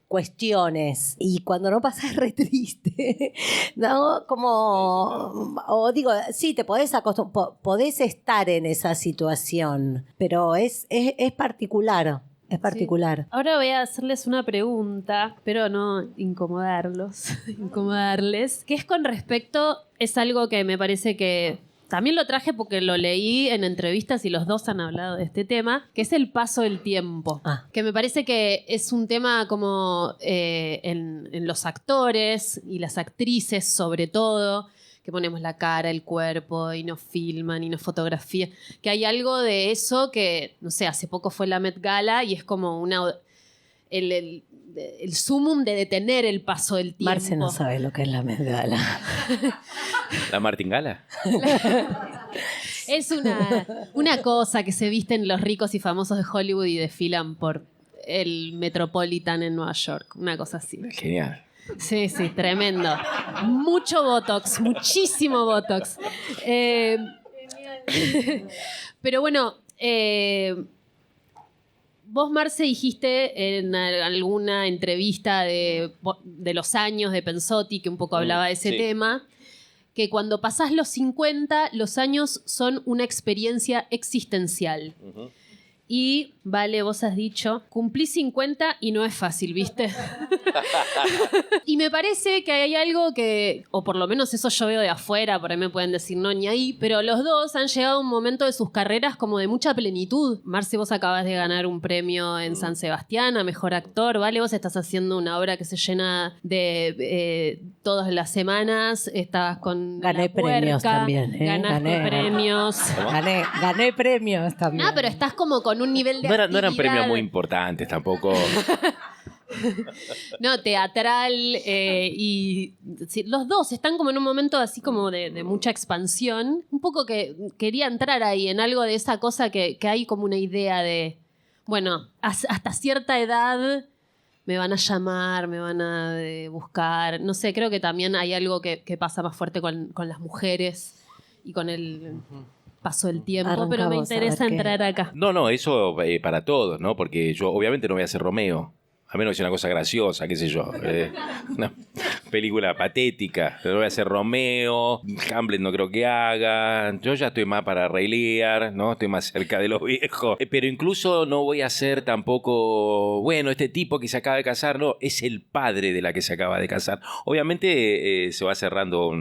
cuestiones. Y cuando no pasa es re triste, ¿no? Como, o digo, sí, te podés acostumbrar, podés estar en esa situación, pero es particular. Es particular. Ahora voy a hacerles una pregunta, pero no incomodarles, que es con respecto, es algo que me parece que también lo traje porque lo leí en entrevistas y los dos han hablado de este tema, que es el paso del tiempo. Que me parece que es un tema como en los actores y las actrices sobre todo, que ponemos la cara, el cuerpo y nos filman y nos fotografían, que hay algo de eso que, no sé, hace poco fue la Met Gala y es como el sumum de detener el paso del tiempo. Marce no sabe lo que es la Met Gala. ¿La martingala? Es una cosa que se visten los ricos y famosos de Hollywood y desfilan por el Metropolitan en Nueva York, una cosa así. Genial. Sí, sí, tremendo. Mucho Botox, muchísimo Botox. Pero bueno, vos, Marce, dijiste en alguna entrevista de los años de Pensotti, que un poco hablaba de ese sí. tema, que cuando pasás los 50, los años son una experiencia existencial. Uh-huh. Y, Vale, vos has dicho, cumplí 50 y no es fácil, ¿viste? Y me parece que hay algo que, o por lo menos eso yo veo de afuera, por ahí me pueden decir no, ni ahí, pero los dos han llegado a un momento de sus carreras como de mucha plenitud. Marce, vos acabas de ganar un premio en San Sebastián a Mejor Actor, Vale, vos estás haciendo una obra que se llena de todas las semanas, estabas con Gané La Puerca, premios también, ¿eh? Ganaste premios. Gané premios también. Pero estás como con un nivel de No eran actividad. premios muy importantes tampoco. No, teatral y sí, los dos están como en un momento así como de mucha expansión. Un poco que quería entrar ahí en algo de esa cosa que hay como una idea de, bueno, hasta cierta edad me van a llamar, me van a buscar. No sé, creo que también hay algo que pasa más fuerte con las mujeres y con el paso del tiempo, Arranca pero me vos, a interesa ver qué. entrar acá. No, eso para todos, ¿no? Porque yo obviamente no voy a ser Romeo. A menos que sea una cosa graciosa, qué sé yo. Una película patética. No voy a ser Romeo. Hamlet no creo que haga. Yo ya estoy más para Rey Lear, ¿no? Estoy más cerca de los viejos. Pero incluso no voy a ser tampoco, bueno, este tipo que se acaba de casar, no, es el padre de la que se acaba de casar. Obviamente se va cerrando.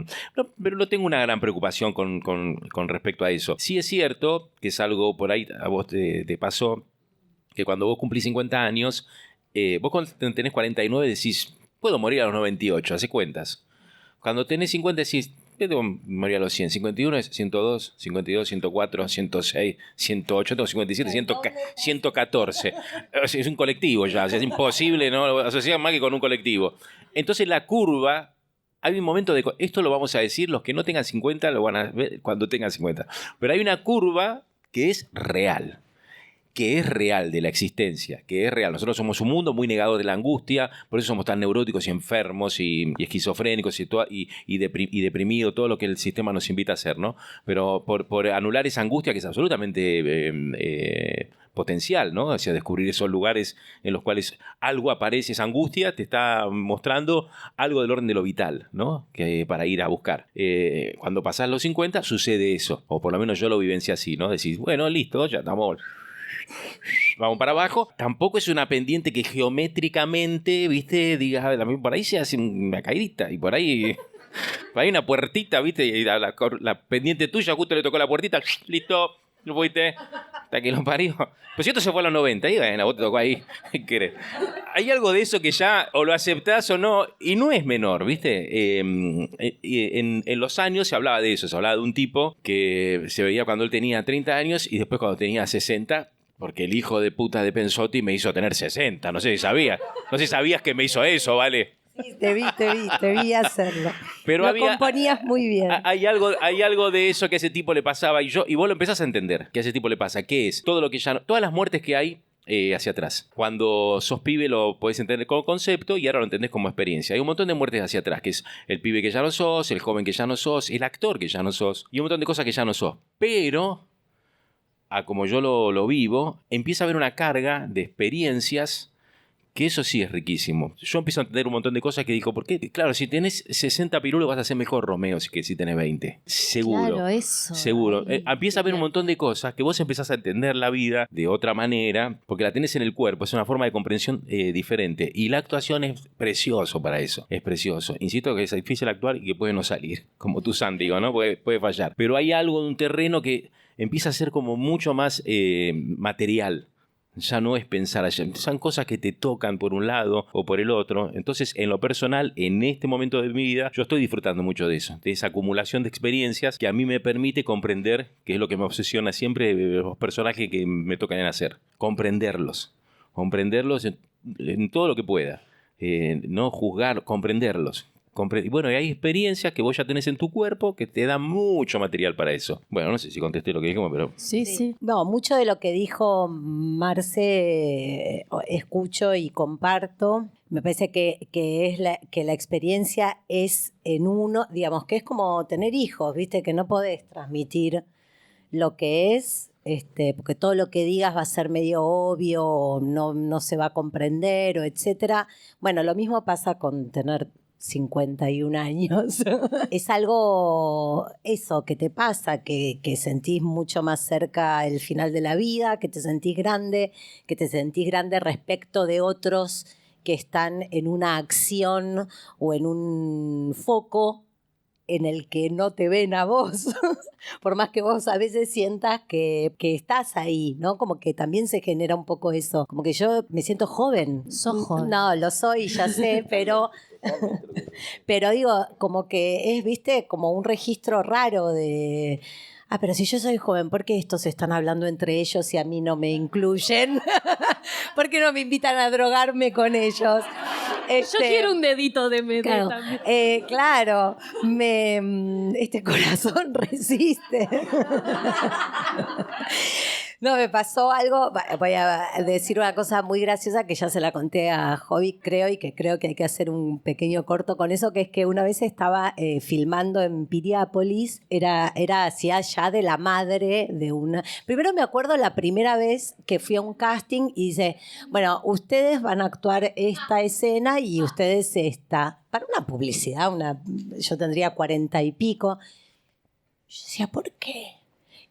Pero no tengo una gran preocupación con respecto a eso. Sí es cierto que es algo por ahí, a vos te pasó, que cuando vos cumplís 50 años... vos cuando tenés 49 decís, puedo morir a los 98, hace cuentas. Cuando tenés 50 decís, puedo morir a los 100. 51 es 102, 52, 104, 106, 108, tengo 57, 114. Es un colectivo ya, es imposible, ¿no? Asociar más que con un colectivo. Entonces la curva, hay un momento de... Esto lo vamos a decir, los que no tengan 50 lo van a ver cuando tengan 50. Pero hay una curva que es real. que es real de la existencia, que es real. Nosotros somos un mundo muy negador de la angustia, por eso somos tan neuróticos y enfermos y esquizofrénicos y deprimidos, todo lo que el sistema nos invita a hacer, ¿no? Pero por anular esa angustia que es absolutamente potencial, ¿no? Hacia descubrir esos lugares en los cuales algo aparece, esa angustia te está mostrando algo del orden de lo vital, ¿no? Que para ir a buscar. Cuando pasás los 50 sucede eso, o por lo menos yo lo vivencié así, ¿no? Decís, bueno, listo, ya estamos... Vamos para abajo. Tampoco es una pendiente que geométricamente, ¿viste? Digas, por ahí se hace una caidita y por ahí hay una puertita, ¿viste? Y la pendiente tuya justo le tocó la puertita. Listo, lo fuiste. Hasta que lo parió. Pues si esto se fue a los 90, y bueno, vos te tocó ahí. ¿Qué querés? Hay algo de eso que ya o lo aceptás o no, y no es menor, ¿viste? En los años se hablaba de eso, se hablaba de un tipo que se veía cuando él tenía 30 años y después cuando tenía 60, porque el hijo de puta de Pensotti me hizo tener 60, no sé si sabías. No sé si sabías que me hizo eso, ¿vale? Sí, te vi hacerlo. Pero lo componías muy bien. Hay algo de eso que a ese tipo le pasaba y vos lo empezás a entender, que a ese tipo le pasa, que es todo lo que ya todas las muertes que hay hacia atrás. Cuando sos pibe lo podés entender como concepto y ahora lo entendés como experiencia. Hay un montón de muertes hacia atrás, que es el pibe que ya no sos, el joven que ya no sos, el actor que ya no sos y un montón de cosas que ya no sos. Pero, como yo lo vivo, empieza a haber una carga de experiencias que eso sí es riquísimo. Yo empiezo a entender un montón de cosas que digo, ¿por qué? Claro, si tenés 60 pirulos vas a ser mejor Romeo que si tenés 20. Seguro. Claro, eso. Seguro. Ay, Empieza a haber un montón de cosas que vos empezás a entender la vida de otra manera, porque la tenés en el cuerpo, es una forma de comprensión diferente. Y la actuación es precioso para eso. Es precioso. Insisto que es difícil actuar y que puede no salir, como tú, Santi, digo, ¿no? Puede fallar. Pero hay algo de un terreno que empieza a ser como mucho más material. Ya no es pensar allá. Son cosas que te tocan por un lado o por el otro. Entonces, en lo personal, en este momento de mi vida, yo estoy disfrutando mucho de eso, de esa acumulación de experiencias que a mí me permite comprender, que es lo que me obsesiona siempre de los personajes que me tocan hacer. Comprenderlos en todo lo que pueda. No juzgar, comprenderlos. Y bueno, y hay experiencias que vos ya tenés en tu cuerpo que te dan mucho material para eso. Bueno, no sé si contesté lo que dijimos, pero... Sí. No, mucho de lo que dijo Marce escucho y comparto. Me parece que la experiencia es en uno, digamos, que es como tener hijos, ¿viste? Que no podés transmitir lo que es, porque todo lo que digas va a ser medio obvio, o no se va a comprender, o etcétera. Bueno, lo mismo pasa con tener 51 años. Es algo, eso, que te pasa, que sentís mucho más cerca el final de la vida, que te sentís grande respecto de otros que están en una acción o en un foco en el que no te ven a vos, por más que vos a veces sientas que estás ahí, ¿no? Como que también se genera un poco eso, como que yo me siento joven. Sos joven. No, lo soy, ya sé, pero digo, como que es, viste, como un registro raro de... pero si yo soy joven, ¿por qué estos están hablando entre ellos y a mí no me incluyen? ¿Por qué no me invitan a drogarme con ellos? Yo quiero un dedito de Medé claro, también. Claro, este corazón resiste. No, me pasó algo, voy a decir una cosa muy graciosa que ya se la conté a Jovi, creo, y que creo que hay que hacer un pequeño corto con eso, que es que una vez estaba filmando en Piriápolis, era hacia allá de la madre de una... Primero me acuerdo la primera vez que fui a un casting y dice, bueno, ustedes van a actuar esta escena y ustedes esta. Para una publicidad, yo tendría 40 y pico. Yo decía, ¿por qué?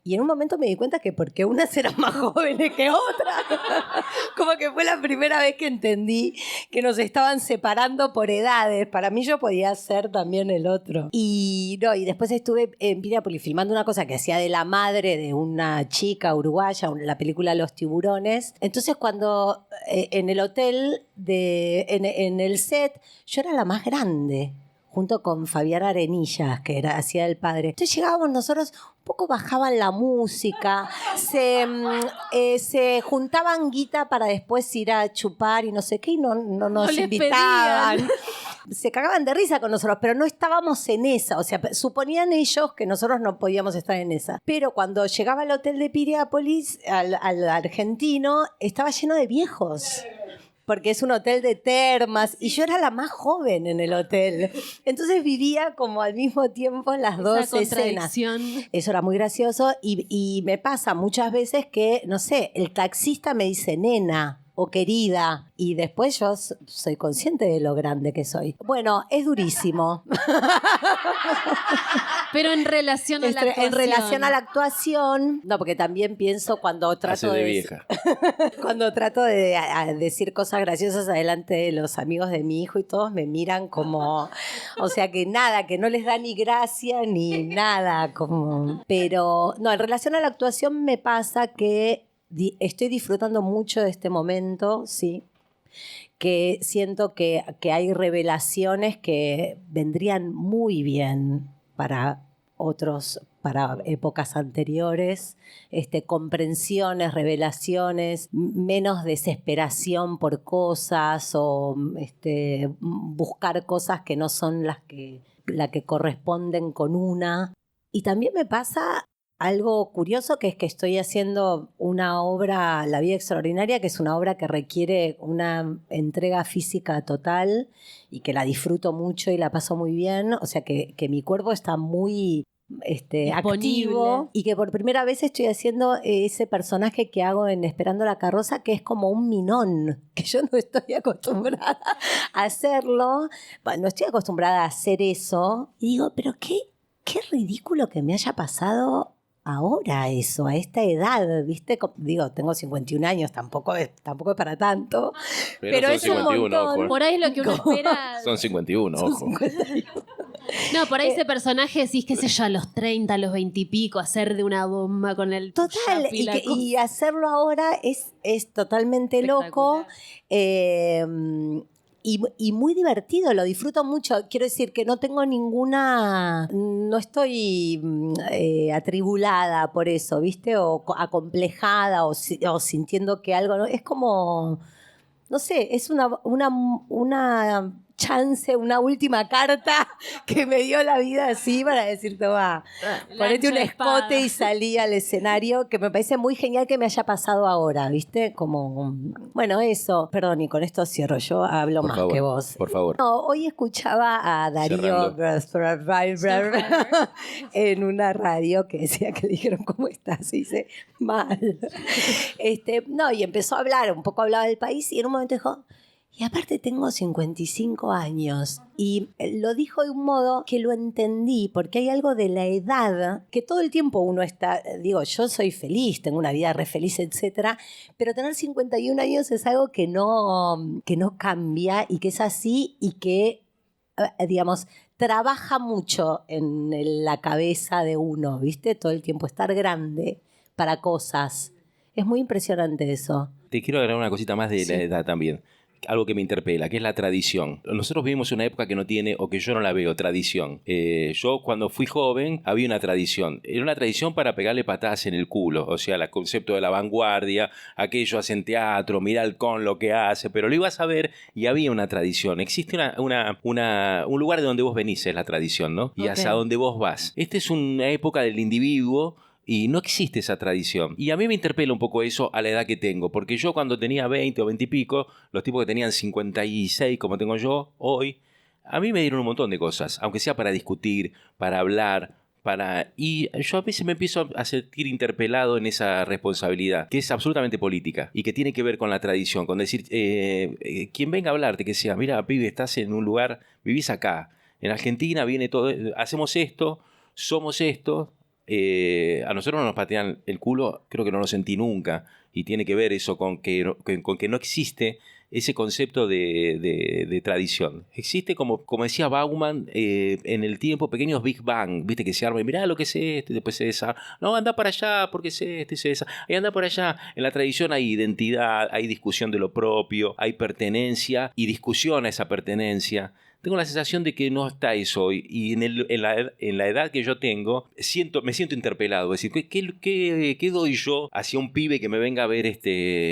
Y en un momento me di cuenta que porque unas eran más jóvenes que otras. Como que fue la primera vez que entendí que nos estaban separando por edades. Para mí yo podía ser también el otro. Y después estuve en Piriápolis filmando una cosa que hacía de la madre de una chica uruguaya, la película Los Tiburones. Entonces cuando en el hotel, en el set, yo era la más grande, junto con Fabián Arenillas, que hacía el padre. Entonces llegábamos nosotros, un poco bajaban la música, se juntaban guita para después ir a chupar y no sé qué, y no nos invitaban. se cagaban de risa con nosotros, pero no estábamos en esa. O sea, suponían ellos que nosotros no podíamos estar en esa. Pero cuando llegaba al hotel de Piriápolis, al argentino, estaba lleno de viejos. Porque es un hotel de termas y yo era la más joven en el hotel. Entonces vivía como al mismo tiempo las dos escenas. Eso era muy gracioso y me pasa muchas veces que, no sé, el taxista me dice nena o querida y después yo soy consciente de lo grande que soy. Bueno, es durísimo. Pero en relación a la actuación. En relación a la actuación, no, porque también pienso cuando trato de vieja. Cuando trato de decir cosas graciosas adelante de los amigos de mi hijo y todos me miran como, o sea que nada, que no les da ni gracia ni nada, como. Pero no, en relación a la actuación me pasa que estoy disfrutando mucho de este momento, sí, que siento que hay revelaciones que vendrían muy bien para épocas anteriores, comprensiones, revelaciones, menos desesperación por cosas o buscar cosas que no son las que corresponden con una. Y también me pasa algo curioso, que es que estoy haciendo una obra, La vida extraordinaria, que es una obra que requiere una entrega física total y que la disfruto mucho y la paso muy bien. O sea que mi cuerpo está muy activo y que por primera vez estoy haciendo ese personaje que hago en Esperando la carroza, que es como un minón, que yo no estoy acostumbrada a hacerlo. Bueno, no estoy acostumbrada a hacer eso. Y digo, pero qué ridículo que me haya pasado ahora eso, a esta edad, ¿viste? Digo, tengo 51 años, tampoco es para tanto. Pero es un montón. Ojo. Por ahí es lo que uno espera. Son 51, ojo. 51. No, por ahí ese personaje decís, qué sé yo, a los 30, a los 20 y pico, hacer de una bomba con el... Total, y hacerlo ahora es totalmente loco. Y muy divertido, lo disfruto mucho. Quiero decir que no tengo no estoy atribulada por eso, ¿viste? O acomplejada o sintiendo que algo, ¿no? Es como, no sé, es una chance, una última carta que me dio la vida así para decirte, va, ponete un escote y salí al escenario, que me parece muy genial que me haya pasado ahora, ¿viste? Como, bueno, eso, perdón, y con esto cierro, yo hablo más que vos. Por favor. No, hoy escuchaba a Darío en una radio que decía que le dijeron, ¿cómo estás? Y dice, mal. No, y empezó a hablar, un poco hablaba del país y en un momento dijo, y aparte tengo 55 años. Y lo dijo de un modo que lo entendí, porque hay algo de la edad que todo el tiempo uno está, digo, yo soy feliz, tengo una vida re feliz, etcétera, pero tener 51 años es algo que no cambia y que es así y que, digamos, trabaja mucho en la cabeza de uno, ¿viste? Todo el tiempo estar grande para cosas. Es muy impresionante eso. Te quiero agregar una cosita más de la edad también. Algo que me interpela, que es la tradición. Nosotros vivimos una época que no tiene, o que yo no la veo, tradición. Yo cuando fui joven había una tradición. Era una tradición para pegarle patadas en el culo. O sea, el concepto de la vanguardia, aquello hacen teatro, mira el con lo que hace, pero lo ibas a ver y había una tradición. Existe un lugar de donde vos venís, es la tradición, ¿no? Y hacia donde vos vas. Esta es una época del individuo. Y no existe esa tradición. Y a mí me interpela un poco eso a la edad que tengo. Porque yo cuando tenía 20 o 20 y pico, los tipos que tenían 56, como tengo yo hoy, a mí me dieron un montón de cosas. Aunque sea para discutir, para hablar, y yo a veces me empiezo a sentir interpelado en esa responsabilidad, que es absolutamente política y que tiene que ver con la tradición. Con decir, quien venga a hablarte, que sea, mira, pibe, estás en un lugar, vivís acá. En Argentina viene todo, hacemos esto, somos esto. A nosotros nos patean el culo, creo que no lo sentí nunca, y tiene que ver eso con que no existe ese concepto de tradición. Existe, como decía Bauman, en el tiempo, pequeños Big Bang, viste, que se arman, mirá lo que es esto, y después se desarma. No, anda para allá, porque es esto, y se desarma. Y anda por allá. En la tradición hay identidad, hay discusión de lo propio, hay pertenencia y discusión a esa pertenencia. tengo la sensación de que no está eso hoy. Y en la edad que yo tengo, me siento interpelado. Es decir, ¿qué doy yo hacia un pibe que me venga a ver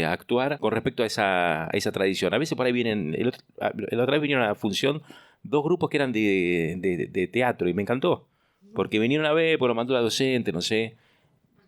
actuar con respecto a esa tradición? A veces por ahí vienen, la otra vez vinieron a la función 2 grupos que eran de teatro y me encantó. Porque vinieron a ver, pues lo mandó la docente, no sé.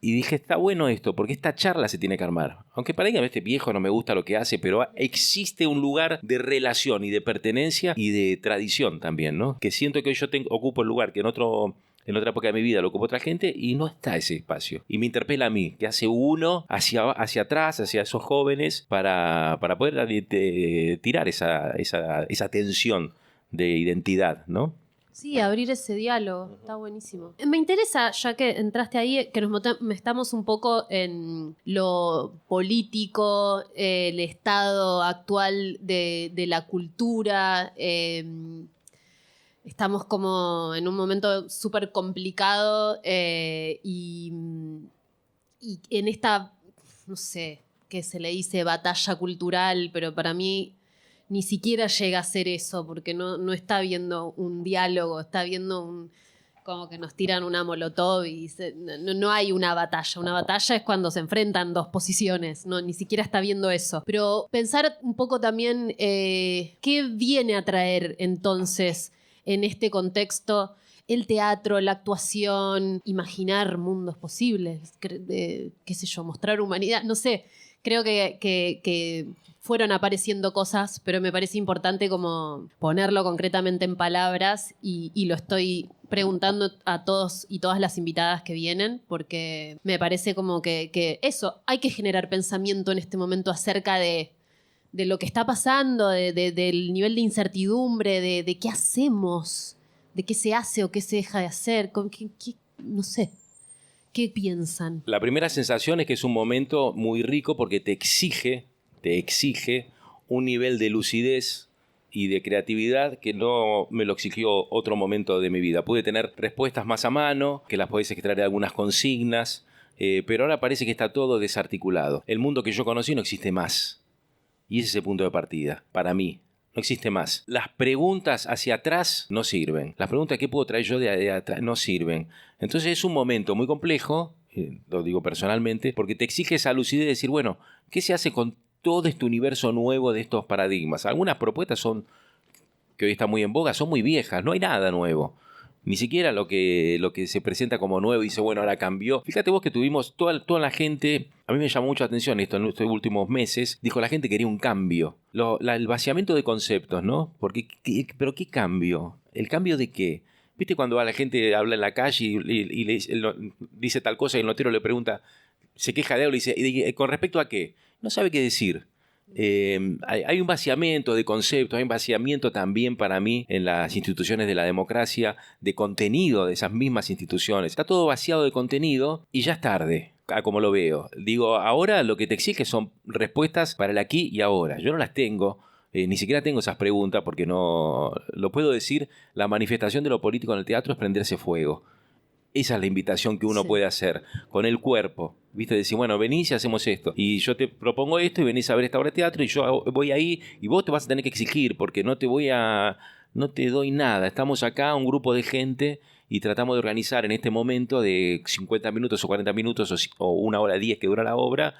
Y dije, está bueno esto, porque esta charla se tiene que armar. Aunque para que este viejo no me gusta lo que hace, pero existe un lugar de relación y de pertenencia y de tradición también, ¿no? Que siento que hoy yo ocupo el lugar que en otra época de mi vida lo ocupó otra gente y no está ese espacio. Y me interpela a mí, que hace uno hacia atrás, hacia esos jóvenes, para poder tirar esa tensión de identidad, ¿no? Sí, abrir ese diálogo, está buenísimo. Me interesa, ya que entraste ahí, que nos metamos un poco en lo político, el estado actual de la cultura. Estamos como en un momento súper complicado y en esta, no sé, qué se le dice batalla cultural, pero para mí ni siquiera llega a ser eso, porque no está habiendo un diálogo, está habiendo como que nos tiran una molotov y no hay una batalla. Una batalla es cuando se enfrentan 2 posiciones, ni siquiera está viendo eso. Pero pensar un poco también qué viene a traer entonces en este contexto el teatro, la actuación, imaginar mundos posibles, qué sé yo, mostrar humanidad, no sé. Creo que fueron apareciendo cosas, pero me parece importante como ponerlo concretamente en palabras y lo estoy preguntando a todos y todas las invitadas que vienen, porque me parece como que eso, hay que generar pensamiento en este momento acerca de lo que está pasando, del nivel de incertidumbre, de qué hacemos, de qué se hace o qué se deja de hacer, no sé. ¿Qué piensan? La primera sensación es que es un momento muy rico porque te exige un nivel de lucidez y de creatividad que no me lo exigió otro momento de mi vida. Pude tener respuestas más a mano, que las podés extraer de algunas consignas, pero ahora parece que está todo desarticulado. El mundo que yo conocí no existe más. Y ese es el punto de partida, para mí. No existe más. Las preguntas hacia atrás no sirven. Las preguntas ¿qué puedo traer yo de atrás? No sirven. Entonces es un momento muy complejo, lo digo personalmente, porque te exige esa lucidez de decir, bueno, ¿qué se hace con todo este universo nuevo de estos paradigmas? Algunas propuestas que hoy están muy en boga, son muy viejas, no hay nada nuevo. Ni siquiera lo que se presenta como nuevo y dice, bueno, ahora cambió. Fíjate vos que tuvimos toda la gente, a mí me llamó mucho la atención esto en estos últimos meses, dijo la gente quería un cambio. El vaciamiento de conceptos, ¿no? ¿Pero qué cambio? ¿El cambio de qué? ¿Viste cuando va la gente habla en la calle y dice tal cosa y el notero le pregunta, se queja de algo y dice, ¿y con respecto a qué? No sabe qué decir. Hay un vaciamiento de conceptos, hay un vaciamiento también para mí en las instituciones de la democracia, de contenido de esas mismas instituciones. Está todo vaciado de contenido y ya es tarde, como lo veo. Digo, ahora lo que te exige son respuestas para el aquí y ahora. Yo no las tengo, ni siquiera tengo esas preguntas porque no lo puedo decir. La manifestación de lo político en el teatro es prenderse fuego. Esa es la invitación que uno puede hacer con el cuerpo. ¿Viste? Decir, bueno, venís y hacemos esto. Y yo te propongo esto y venís a ver esta obra de teatro y yo voy ahí y vos te vas a tener que exigir porque no te doy nada. Estamos acá, un grupo de gente y tratamos de organizar en este momento de 50 minutos o 40 minutos o 1 hora 10 que dura la obra,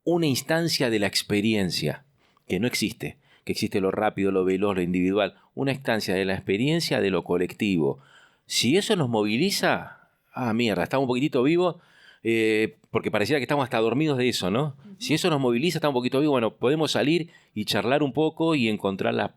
una instancia de la experiencia que no existe. Que existe lo rápido, lo veloz, lo individual. Una instancia de la experiencia de lo colectivo. Si eso nos moviliza, mierda, estamos un poquitito vivos, porque pareciera que estamos hasta dormidos de eso, ¿no? Si eso nos moviliza, estamos un poquito vivos, bueno, podemos salir y charlar un poco y encontrar las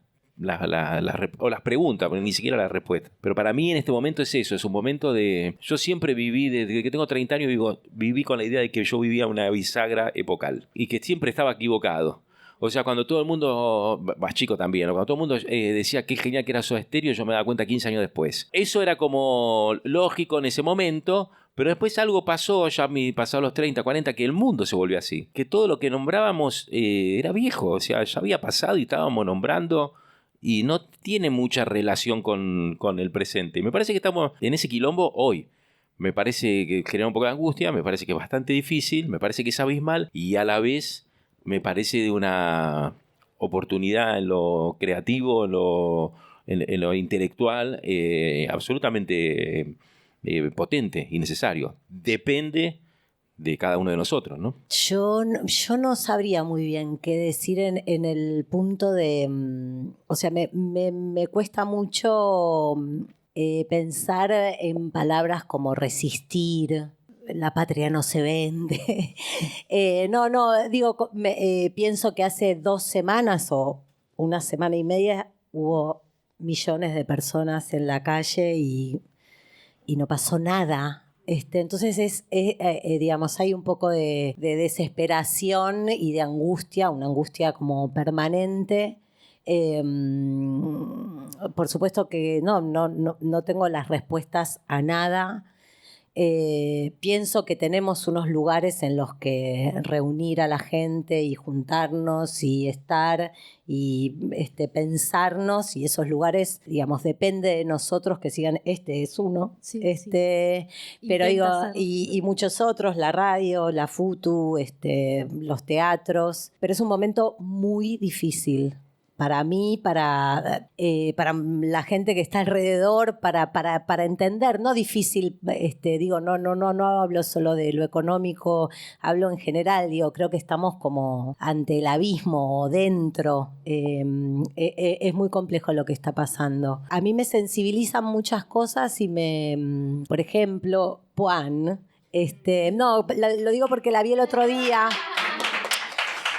preguntas, pero ni siquiera las respuestas. Pero para mí en este momento es eso, es un momento de... Yo siempre viví, desde que tengo 30 años, viví con la idea de que yo vivía una bisagra epocal y que siempre estaba equivocado. O sea, cuando todo el mundo, más chico también, cuando todo el mundo decía qué genial que era Soda Stereo, yo me daba cuenta 15 años después. Eso era como lógico en ese momento, pero después algo pasó, ya pasados los 30, 40, que el mundo se volvió así. Que todo lo que nombrábamos era viejo, o sea, ya había pasado y estábamos nombrando y no tiene mucha relación con el presente. Me parece que estamos en ese quilombo hoy. Me parece que genera un poco de angustia, me parece que es bastante difícil, me parece que es abismal y a la vez... me parece de una oportunidad en lo creativo, en en lo intelectual absolutamente potente y necesario. Depende de cada uno de nosotros, ¿no? Yo no sabría muy bien qué decir en el punto de... o sea, me cuesta mucho pensar en palabras como resistir, la patria no se vende. No, digo, pienso que hace 2 semanas o una semana y media hubo millones de personas en la calle y no pasó nada. Entonces digamos, hay un poco de desesperación y de angustia, una angustia como permanente. Por supuesto que no tengo las respuestas a nada. Pienso que tenemos unos lugares en los que reunir a la gente y juntarnos y estar y pensarnos, y esos lugares, digamos, depende de nosotros que sigan. Este es uno, Sí, pero digo, Intenta hacerlo. y muchos otros, la radio, la FUTU, los teatros, pero es un momento muy difícil. Para mí, para la gente que está alrededor, para entender, no difícil, digo, no hablo solo de lo económico, hablo en general, digo, creo que estamos como ante el abismo o dentro. Es muy complejo lo que está pasando. A mí me sensibilizan muchas cosas y por ejemplo, Puan, lo digo porque la vi el otro día.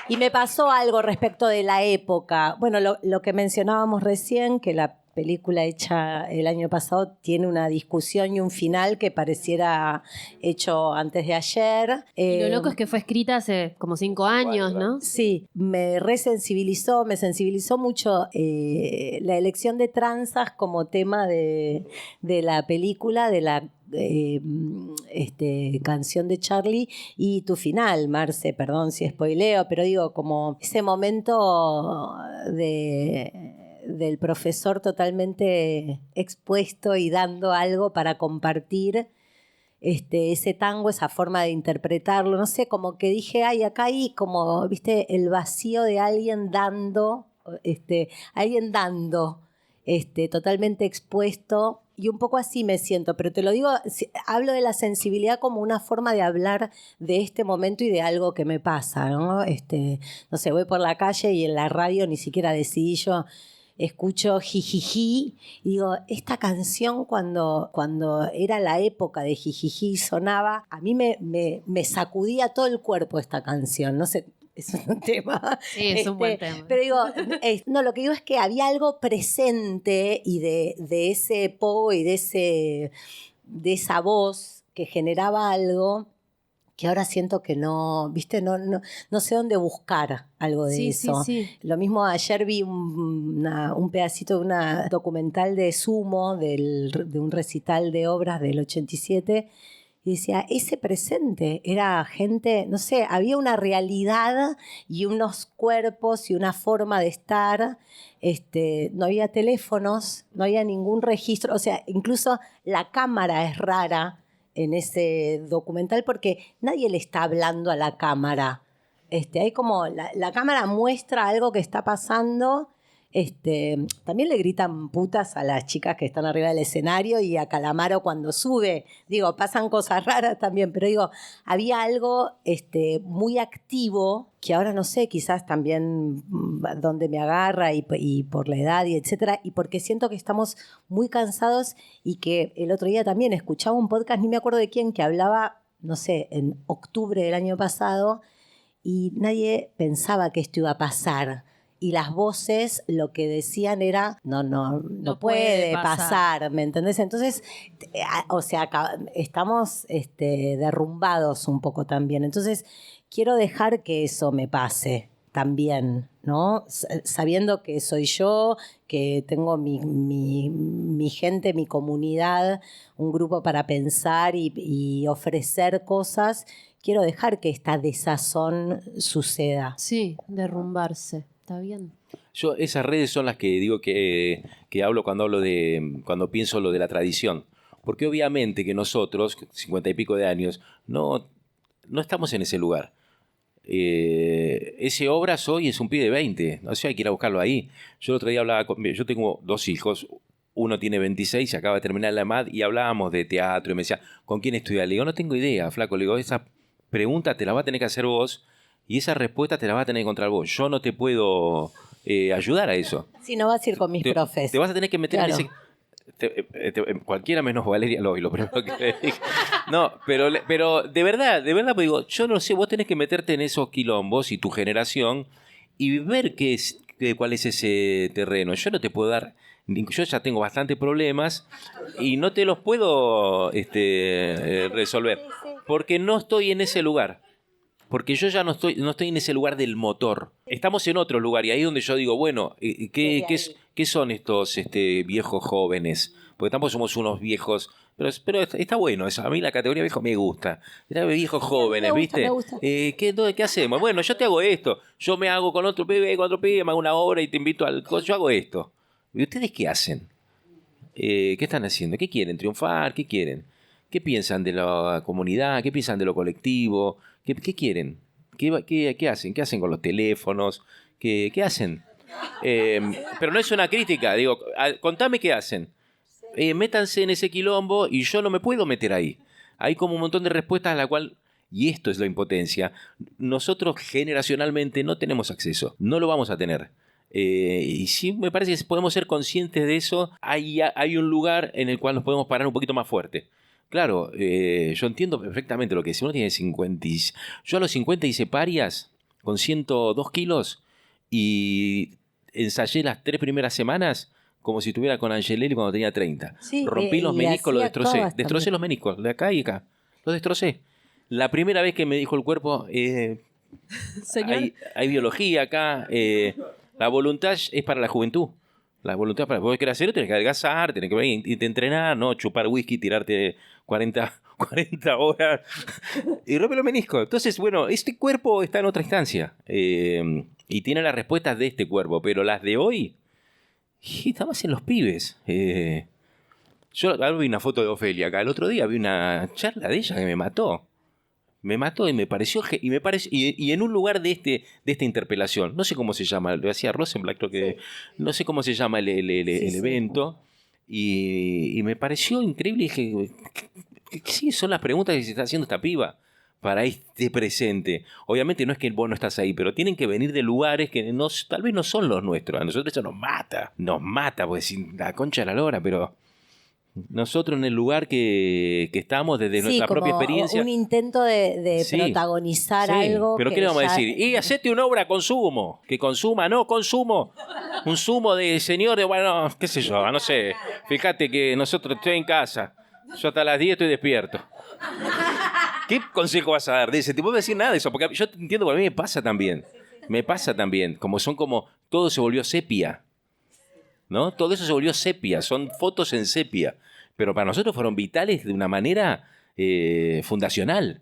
Y me pasó algo respecto de la época. Bueno, lo que mencionábamos recién, que la película hecha el año pasado tiene una discusión y un final que pareciera hecho antes de ayer. Y lo loco es que fue escrita hace como 5 años, ¿no? Sí, me sensibilizó mucho la elección de tranzas como tema de la película, de la canción de Charlie y tu final, Marce, perdón si spoileo, pero digo, como ese momento del profesor totalmente expuesto y dando algo para compartir. Ese tango, esa forma de interpretarlo, no sé, como que dije, ay, acá hay como, viste, el vacío de alguien dando, totalmente expuesto, y un poco así me siento, pero te lo digo, hablo de la sensibilidad como una forma de hablar de este momento y de algo que me pasa, ¿no? No sé, voy por la calle y en la radio ni siquiera decidí yo, escucho jijiji y digo, esta canción cuando era la época de jijiji sonaba, a mí me sacudía todo el cuerpo esta canción, no sé, es un tema. Sí, es un buen tema. Pero digo, no, lo que digo es que había algo presente y de ese pogo y de esa voz que generaba algo que ahora siento que no, viste, no sé dónde buscar algo de eso. Sí. Lo mismo ayer vi un pedacito de una documental de Sumo, de un recital de obras del 87, y decía, ese presente era gente, no sé, había una realidad y unos cuerpos y una forma de estar. No había teléfonos, no había ningún registro, o sea, incluso la cámara es rara en ese documental porque nadie le está hablando a la cámara. Hay como la cámara muestra algo que está pasando. También le gritan putas a las chicas que están arriba del escenario y a Calamaro cuando sube. Digo, pasan cosas raras también, pero digo, había algo muy activo que ahora no sé, quizás también donde me agarra y por la edad y etcétera, y porque siento que estamos muy cansados y que el otro día también escuchaba un podcast, ni me acuerdo de quién, que hablaba, no sé, en octubre del año pasado y nadie pensaba que esto iba a pasar. Y las voces lo que decían era, no puede pasar, ¿me entendés? Entonces, o sea, estamos derrumbados un poco también. Entonces, quiero dejar que eso me pase también, ¿no? Sabiendo que soy yo, que tengo mi gente, mi comunidad, un grupo para pensar y ofrecer cosas, quiero dejar que esta desazón suceda. Sí, derrumbarse. Está bien. Yo esas redes son las que digo que hablo cuando pienso lo de la tradición. Porque obviamente que nosotros, 50 y pico de años, no estamos en ese lugar. ese Obras hoy es un pibe de 20. O sea, hay que ir a buscarlo ahí. Yo el otro día hablaba yo tengo 2 hijos. Uno tiene 26, acaba de terminar la EMAD y hablábamos de teatro y me decía, ¿con quién estudiar? Le digo, no tengo idea, flaco. Le digo, esa pregunta te la vas a tener que hacer vos y esa respuesta te la vas a tener que encontrar vos. Yo no te puedo ayudar a eso. Si no vas a ir con mis profes. Te vas a tener que meter Claro. en ese... cualquiera menos Valeria Loy, lo primero que le dije. No, pero de verdad, pues digo, yo no sé, vos tenés que meterte en esos quilombos y tu generación y ver cuál es ese terreno. Yo no te puedo dar... Yo ya tengo bastantes problemas y no te los puedo resolver porque no estoy en ese lugar. Porque yo ya no estoy en ese lugar del motor. Estamos en otro lugar y ahí es donde yo digo, bueno, ¿qué son estos viejos jóvenes? Porque tampoco somos unos viejos, pero está bueno eso. A mí la categoría viejo me gusta. Era viejos jóvenes, ¿viste? Me gusta. ¿Qué hacemos? Bueno, yo te hago esto. Yo me hago con otro pibe, me hago una obra y te invito yo hago esto. ¿Y ustedes qué hacen? ¿Qué están haciendo? ¿Qué quieren? ¿Triunfar? ¿Qué quieren? ¿Qué piensan de la comunidad? ¿Qué piensan de lo colectivo? ¿Qué quieren? ¿Qué hacen? ¿Qué hacen con los teléfonos? ¿Qué hacen? Pero no es una crítica. Digo, contame qué hacen. Métanse en ese quilombo y yo no me puedo meter ahí. Hay como un montón de respuestas a la cual... Y esto es la impotencia. Nosotros generacionalmente no tenemos acceso. No lo vamos a tener. Y sí me parece que podemos ser conscientes de eso. Hay un lugar en el cual nos podemos parar un poquito más fuerte. Claro, yo entiendo perfectamente lo que es. Uno tiene 50 yo a los 50 hice parias con 102 kilos y ensayé las 3 primeras semanas como si estuviera con Angelelli cuando tenía 30. Sí, Rompí los y meniscos, los así destrocé. actuabas Destrocé también. los meniscos, de acá y acá. Los destrocé. La primera vez que me dijo el cuerpo, Señor. hay biología acá, la voluntad es para la juventud. La voluntad para vos querés hacerlo, tenés que adelgazar, tenés que irte a entrenar, no chupar whisky, tirarte 40 horas y rompe los meniscos. Entonces, bueno, este cuerpo está en otra instancia y tiene las respuestas de este cuerpo, pero las de hoy está más en los pibes. Yo ahora vi una foto de Ofelia acá. El otro día vi una charla de ella que me mató. Me mató y me pareció... Y en un lugar de esta interpelación, no sé cómo se llama, lo hacía Rosenblatt, creo que... No sé cómo se llama el evento. Y me pareció increíble. Y dije, ¿qué sí son las preguntas que se está haciendo esta piba para este presente? Obviamente no es que vos no estás ahí, pero tienen que venir de lugares que tal vez no son los nuestros. A nosotros eso nos mata, pues la concha de la lora, pero... Nosotros en el lugar que estamos desde nuestra propia experiencia. Un intento de protagonizar algo. Pero ¿qué le vamos a decir? Y hacete una obra consumo. Que consuma, no consumo. Un sumo de señores, bueno, qué sé yo, no sé. Fíjate que nosotros estoy en casa. Yo hasta las 10 estoy despierto. ¿Qué consejo vas a dar de ese? Te puedo decir nada de eso, porque yo entiendo que a mí me pasa también. Como todo se volvió sepia. ¿No? Todo eso se volvió sepia, son fotos en sepia. Pero para nosotros fueron vitales de una manera fundacional.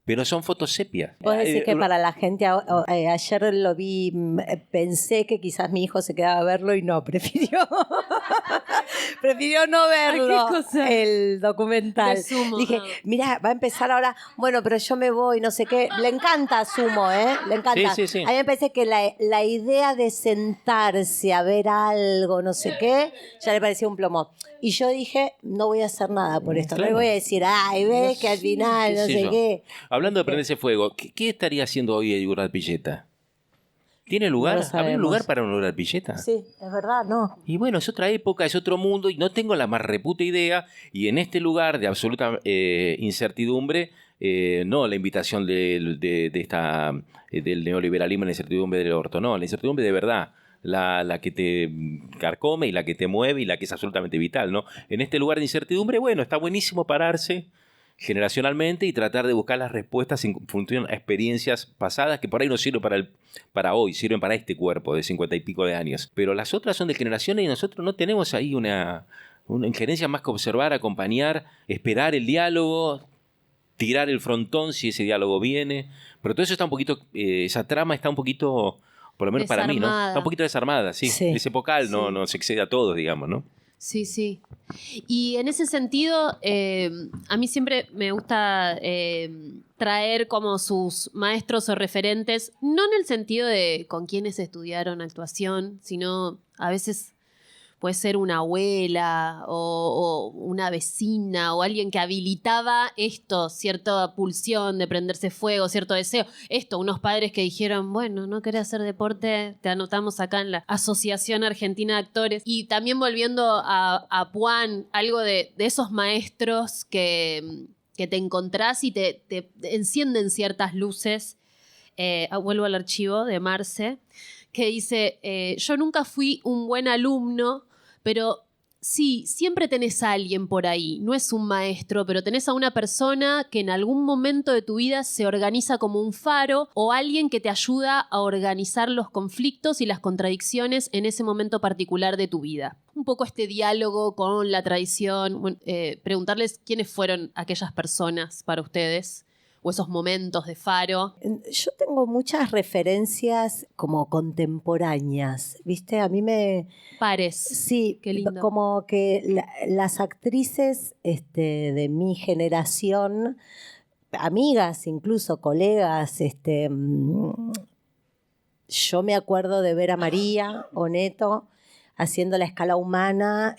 Pero son fotos sepia. Vos decís que para la gente, ayer lo vi, pensé que quizás mi hijo se quedaba a verlo y no, prefirió no verlo, ¿Qué cosa? el documental. De Sumo, Dije, mira, va a empezar ahora, bueno, pero yo me voy, no sé qué. Le encanta Sumo, le encanta. Sí. A mí me parece que la idea de sentarse a ver algo, no sé qué, ya le parecía un plomo. Y yo dije, no voy a hacer nada por esto. Claro. No le voy a decir, ay, ves que al final, no sé yo. qué. Hablando de prenderse fuego, ¿qué estaría haciendo hoy el Ural Pilleta? ¿Tiene lugar? No lo ¿Habría sabemos. lugar para un Ural Pilleta? Sí, es verdad, no. Y bueno, es otra época, es otro mundo y no tengo la más reputa idea. Y en este lugar de absoluta incertidumbre, no la invitación del neoliberalismo, la incertidumbre del orto, no, la incertidumbre de verdad. La que te carcome y la que te mueve y la que es absolutamente vital, ¿no? En este lugar de incertidumbre, bueno, está buenísimo pararse generacionalmente y tratar de buscar las respuestas en función a experiencias pasadas que por ahí no sirven para hoy, sirven para este cuerpo de 50 y pico de años. Pero las otras son de generaciones y nosotros no tenemos ahí una injerencia más que observar, acompañar, esperar el diálogo, tirar el frontón si ese diálogo viene. Pero todo eso está un poquito, esa trama está un poquito... Por lo menos para mí, ¿no? Está un poquito desarmada, sí. Es epocal, no se excede a todos, digamos, ¿no? Sí. Y en ese sentido, a mí siempre me gusta traer como sus maestros o referentes, no en el sentido de con quienes estudiaron actuación, sino a veces puede ser una abuela o una vecina o alguien que habilitaba esto, cierta pulsión de prenderse fuego, cierto deseo. Esto, unos padres que dijeron, bueno, no querés hacer deporte, te anotamos acá en la Asociación Argentina de Actores. Y también volviendo a Puan, algo de esos maestros que te encontrás y te encienden ciertas luces. Vuelvo al archivo de Marce, que dice, yo nunca fui un buen alumno, pero sí, siempre tenés a alguien por ahí. No es un maestro, pero tenés a una persona que en algún momento de tu vida se organiza como un faro o alguien que te ayuda a organizar los conflictos y las contradicciones en ese momento particular de tu vida. Un poco este diálogo con la tradición, preguntarles quiénes fueron aquellas personas para ustedes o esos momentos de faro. Yo tengo muchas referencias como contemporáneas, ¿viste? A mí me... Pares. Sí, qué lindo. como que las actrices de mi generación, amigas, incluso colegas, yo me acuerdo de ver a María Oneto haciendo La Escala Humana,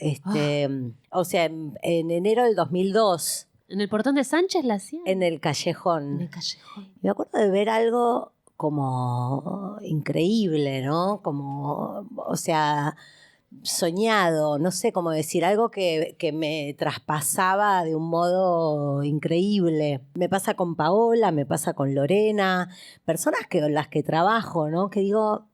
o sea, en enero del 2002. ¿En el Portón de Sánchez la hacían? En el Callejón. En el Callejón. Me acuerdo de ver algo como increíble, ¿no? Como, o sea, soñado, no sé cómo decir, algo que me traspasaba de un modo increíble. Me pasa con Paola, me pasa con Lorena, personas con las que trabajo, ¿no? Que digo...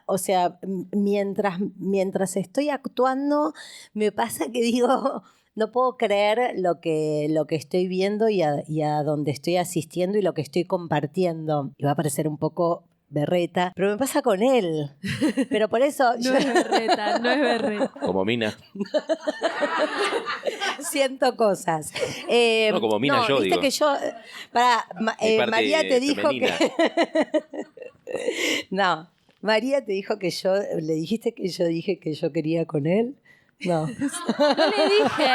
O sea, mientras estoy actuando, me pasa que digo, no puedo creer lo que estoy viendo y a dónde estoy asistiendo y lo que estoy compartiendo. Y va a parecer un poco berreta, pero me pasa con él. Pero por eso... No es berreta, no es berreta. Como Mina. Siento cosas. No, como Mina yo, viste digo. que yo... María te dijo femenina. No, María te dijo que yo... ¿Le dijiste que yo dije que yo quería con él? No. No le dije.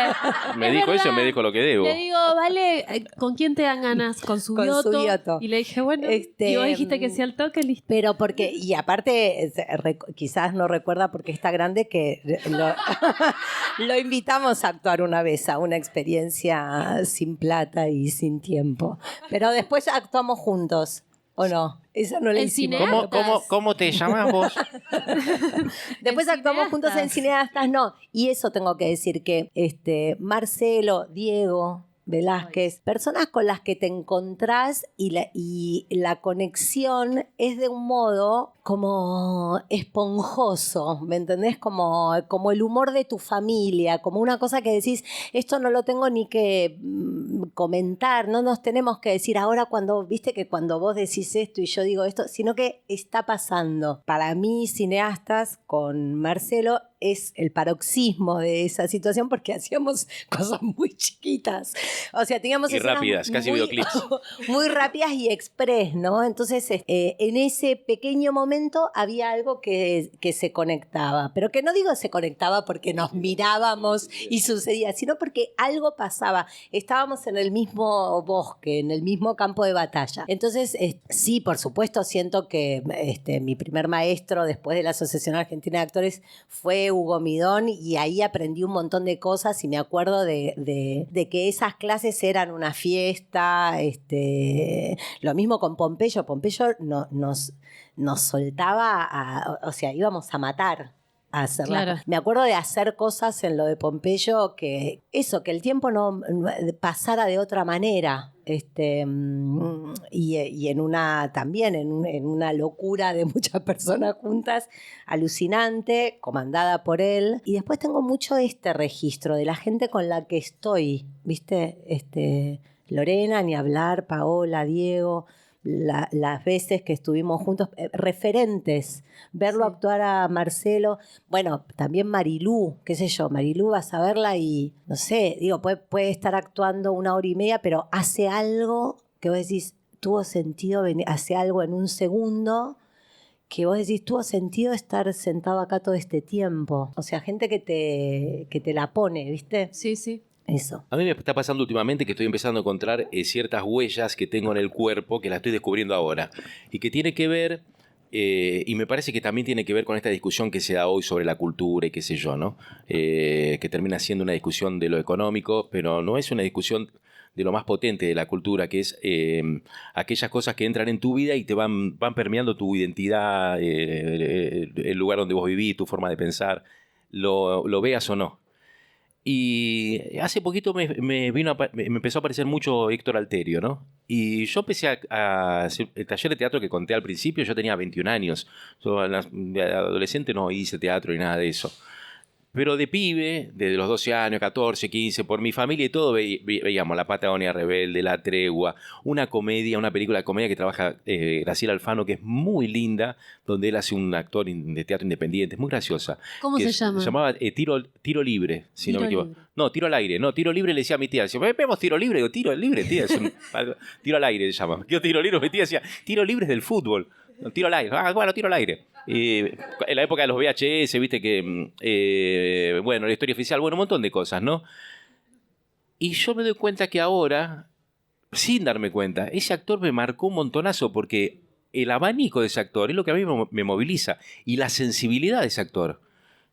Me Es dijo verdad. eso y me dijo lo que debo. Le digo, vale, ¿con quién te dan ganas? Con Con Subioto. Y le dije, bueno, y vos dijiste que sí al toque, listo. Pero porque, y aparte, quizás no recuerda porque está grande que lo invitamos a actuar una vez a una experiencia sin plata y sin tiempo. Pero después actuamos juntos, ¿o no? Esa no la En hicimos. Cineastas. ¿Cómo te llamas vos? Después En actuamos juntos en Cineastas, no. Y eso tengo que decir que Marcelo, Diego Velázquez, personas con las que te encontrás y la conexión es de un modo como esponjoso, ¿me entendés? Como el humor de tu familia, como una cosa que decís, esto no lo tengo ni que comentar, no nos tenemos que decir ahora viste que cuando vos decís esto y yo digo esto, sino que está pasando. Para mí, Cineastas, con Marcelo, es el paroxismo de esa situación porque hacíamos cosas muy chiquitas. O sea, teníamos Y escenas rápidas, casi videoclips. muy rápidas y express, ¿no? Entonces, en ese pequeño momento había algo que se conectaba. Pero que no digo se conectaba porque nos mirábamos y sucedía, sino porque algo pasaba. Estábamos en el mismo bosque, en el mismo campo de batalla. Entonces, sí, por supuesto, siento que mi primer maestro después de la Asociación Argentina de Actores fue Hugo Midón y ahí aprendí un montón de cosas y me acuerdo de que esas clases eran una fiesta. Lo mismo con Pompeyo. Pompeyo nos soltaba, o sea, íbamos a matar. A hacerla. Claro. Me acuerdo de hacer cosas en lo de Pompeyo que el tiempo no pasara de otra manera. Y en una locura de muchas personas juntas, alucinante, comandada por él. Y después tengo mucho este registro de la gente con la que estoy, ¿viste? Lorena, ni hablar, Paola, Diego, las veces que estuvimos juntos, referentes, verlo actuar a Marcelo, bueno, también Marilú, qué sé yo, Marilú vas a verla y, no sé, digo, puede estar actuando 1 hora y media, pero hace algo que vos decís, tuvo sentido, hace algo en un segundo, que vos decís, tuvo sentido estar sentado acá todo este tiempo. O sea, gente que te la pone, ¿viste? Sí, sí. Eso. A mí me está pasando últimamente que estoy empezando a encontrar ciertas huellas que tengo en el cuerpo que las estoy descubriendo ahora y que tiene que ver, y me parece que también tiene que ver con esta discusión que se da hoy sobre la cultura y qué sé yo, ¿no? Que termina siendo una discusión de lo económico, pero no es una discusión de lo más potente de la cultura, que es aquellas cosas que entran en tu vida y te van permeando tu identidad, el lugar donde vos vivís, tu forma de pensar, lo veas o no. Y hace poquito me empezó a aparecer mucho Héctor Alterio, ¿no? Y yo empecé a hacer el taller de teatro que conté al principio, yo tenía 21 años. Yo de adolescente no hice teatro ni nada de eso. Pero de pibe, desde los 12 años, 14, 15, por mi familia y todo, veíamos La Patagonia Rebelde, La Tregua, una comedia, una película de comedia que trabaja Graciela Alfano, que es muy linda, donde él hace un actor de teatro independiente, es muy graciosa. ¿Cómo se llama? Se llamaba Tiro Libre, si no me Tiro equivoco. Libre. No, Tiro al Aire. No, Tiro Libre le decía a mi tía. Decía, vemos Tiro Libre. Digo, Tiro Libre, tía. Tiro al aire se llama. Yo Tiro Libre, mi tía decía, Tiro Libre es del fútbol. No, tiro al aire. Ah, bueno, tiro al aire. En la época de los VHS, viste que, bueno, la historia oficial, bueno, un montón de cosas, ¿no? Y yo me doy cuenta que ahora, sin darme cuenta, ese actor me marcó un montonazo porque el abanico de ese actor es lo que a mí me moviliza y la sensibilidad de ese actor.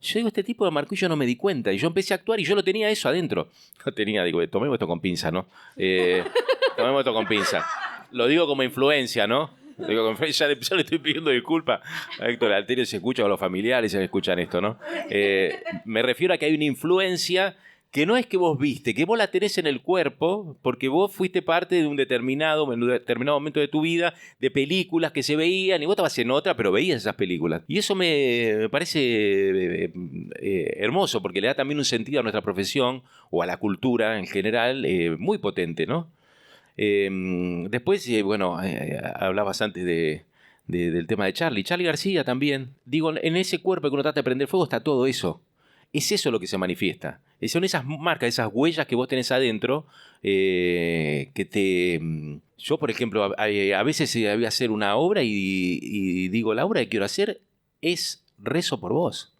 Yo digo, este tipo de marcó y yo no me di cuenta. Y yo empecé a actuar y yo lo tenía eso adentro. No tenía, digo, tomemos esto con pinza, ¿no? Tomemos esto con pinza. Lo digo como influencia, ¿no? Digo, ya le estoy pidiendo disculpas a Héctor Alterio, se escucha con los familiares, se escuchan esto, ¿no? Me refiero a que hay una influencia que no es que vos viste, que vos la tenés en el cuerpo, porque vos fuiste parte de un determinado momento de tu vida, de películas que se veían, y vos estabas en otra, pero veías esas películas. Y eso me parece hermoso, porque le da también un sentido a nuestra profesión, o a la cultura en general, muy potente, ¿no? Después, bueno, hablabas antes del tema de Charly García también. Digo, en ese cuerpo que uno trata de prender fuego está todo eso. Es eso lo que se manifiesta. Son esas marcas, esas huellas que vos tenés adentro que te... Yo, por ejemplo, a veces voy a hacer una obra y digo, la obra que quiero hacer es Rezo por vos.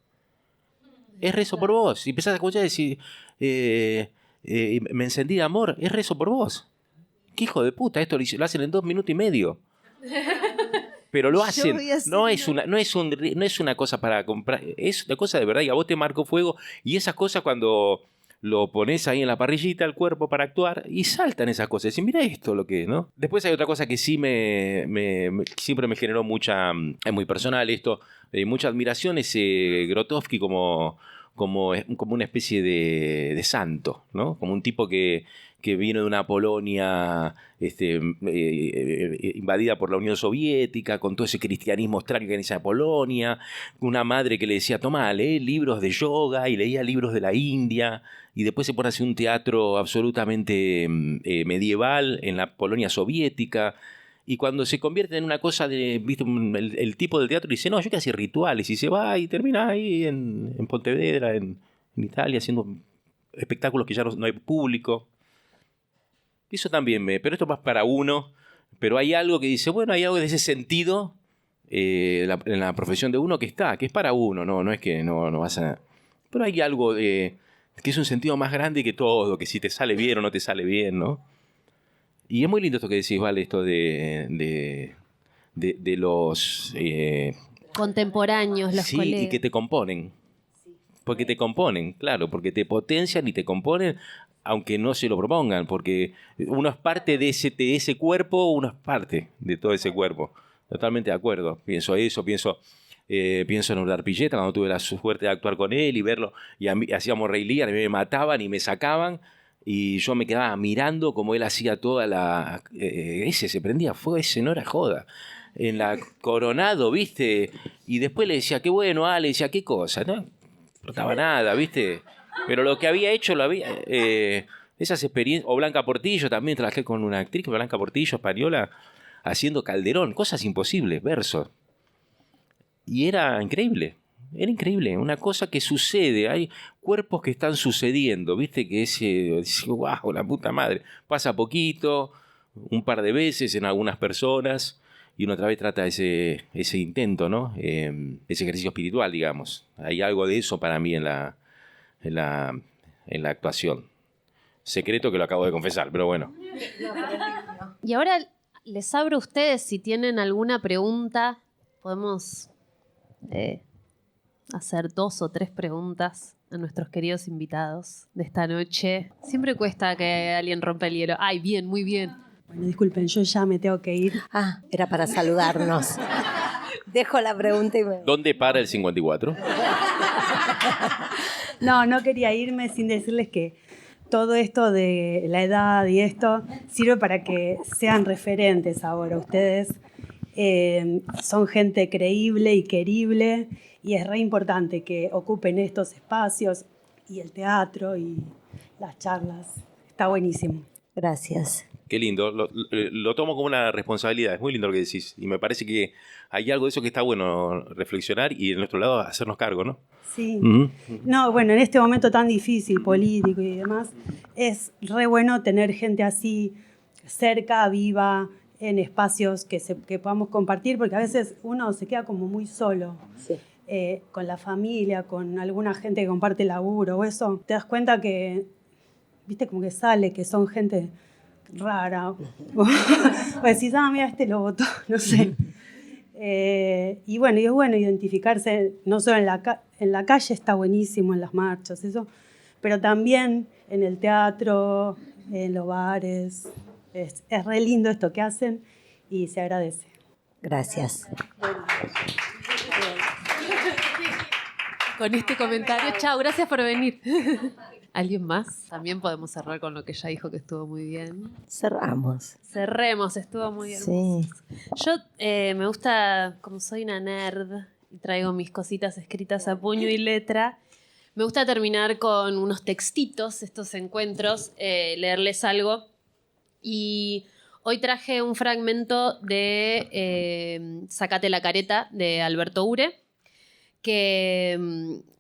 Es Rezo por vos. Y empezás a escuchar y decir, me encendí de amor, es Rezo por vos. ¿Qué hijo de puta? Esto lo hacen en 2 minutos y medio. Pero lo hacen. No es una cosa para comprar. Es una cosa de verdad. Y a vos te marcó fuego. Y esas cosas cuando lo pones ahí en la parrillita, el cuerpo para actuar, y saltan esas cosas. Y mira esto lo que es, ¿no? Después hay otra cosa que sí siempre me generó mucha... Es muy personal esto. Mucha admiración es Grotowski como una especie de santo, ¿no? Como un tipo que vino de una Polonia invadida por la Unión Soviética, con todo ese cristianismo extraño que hay en esa Polonia, una madre que le decía, toma, lee libros de yoga, y leía libros de la India, y después se pone a hacer un teatro absolutamente medieval en la Polonia soviética. Y cuando se convierte en una cosa de, ¿viste? El tipo del teatro dice, no, yo quiero hacer rituales. Y se va y termina ahí en Pontevedra, en Italia, haciendo espectáculos que ya no hay público. Eso también pero esto más para uno. Pero hay algo que dice, bueno, hay algo de ese sentido en la profesión de uno que es para uno. No es que no vas a... Pero hay algo que es un sentido más grande que todo, que si te sale bien o no te sale bien, ¿no? Y es muy lindo esto que decís, Vale, esto de los... contemporáneos, los colegas. Sí, y que te componen. Porque te componen, claro, porque te potencian y te componen, aunque no se lo propongan, porque uno es parte de ese cuerpo, uno es parte de todo ese cuerpo. Totalmente de acuerdo. Pienso en Ordar Pilleta, cuando tuve la suerte de actuar con él y verlo, y hacíamos Rey Liga, a mí me mataban y me sacaban, y yo me quedaba mirando como él hacía toda la... ese se prendía fuego, ese no era joda. En la Coronado, ¿viste? Y después le decía, qué bueno, Ale, decía, qué cosa, ¿no? No estaba nada, ¿viste? Pero lo que había hecho, esas experiencias... O Blanca Portillo, también trabajé con una actriz, Blanca Portillo, española, haciendo Calderón, cosas imposibles, versos. Y era increíble. Era increíble, una cosa que sucede, hay cuerpos que están sucediendo, ¿viste? Que dice, wow, la puta madre. Pasa poquito, un par de veces en algunas personas, y uno otra vez trata ese intento, ¿no? Ese ejercicio espiritual, digamos. Hay algo de eso para mí en la actuación. secreto que lo acabo de confesar, pero bueno. Y ahora les abro a ustedes si tienen alguna pregunta. Podemos hacer 2 o 3 preguntas a nuestros queridos invitados de esta noche. Siempre cuesta que alguien rompa el hielo. Ay, bien, muy bien. Bueno, disculpen, yo ya me tengo que ir. Ah, era para saludarnos. Dejo la pregunta y me... ¿Dónde para el 54? No quería irme sin decirles que todo esto de la edad y esto sirve para que sean referentes ahora. Ustedes son gente creíble y querible y es re importante que ocupen estos espacios y el teatro y las charlas. Está buenísimo. Gracias. Qué lindo, lo tomo como una responsabilidad, es muy lindo lo que decís. Y me parece que hay algo de eso que está bueno reflexionar y de nuestro lado hacernos cargo, ¿no? Sí. Uh-huh. No, bueno, en este momento tan difícil, político y demás, es re bueno tener gente así cerca, viva, en espacios que podamos compartir, porque a veces uno se queda como muy solo. Sí. Con la familia, con alguna gente que comparte laburo o eso, te das cuenta que, viste, como que sale, que son gente rara. O decís, mira, este lo votó, no sé. Y bueno, y es bueno identificarse, no solo en la calle, está buenísimo, en las marchas, eso, pero también en el teatro, en los bares. Es re lindo esto que hacen y se agradece. Gracias. Con este comentario, chao, gracias por venir. ¿Alguien más? También podemos cerrar con lo que ella dijo, que estuvo muy bien. Cerramos. Cerremos, estuvo muy bien. Sí. Yo me gusta, como soy una nerd y traigo mis cositas escritas a puño y letra, me gusta terminar con unos textitos, estos encuentros, leerles algo. Y hoy traje un fragmento de Sácate la careta, de Alberto Ure, que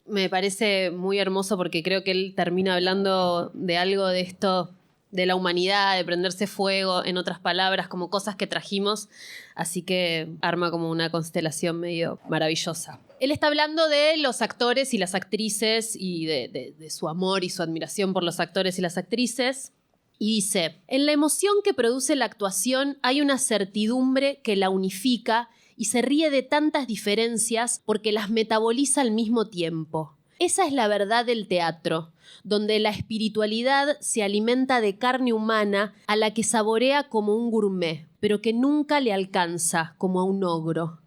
me parece muy hermoso porque creo que él termina hablando de algo de esto, de la humanidad, de prenderse fuego, en otras palabras, como cosas que trajimos, así que arma como una constelación medio maravillosa. Él está hablando de los actores y las actrices y de su amor y su admiración por los actores y las actrices. Y dice, en la emoción que produce la actuación hay una certidumbre que la unifica y se ríe de tantas diferencias porque las metaboliza al mismo tiempo. Esa es la verdad del teatro, donde la espiritualidad se alimenta de carne humana a la que saborea como un gourmet, pero que nunca le alcanza como a un ogro.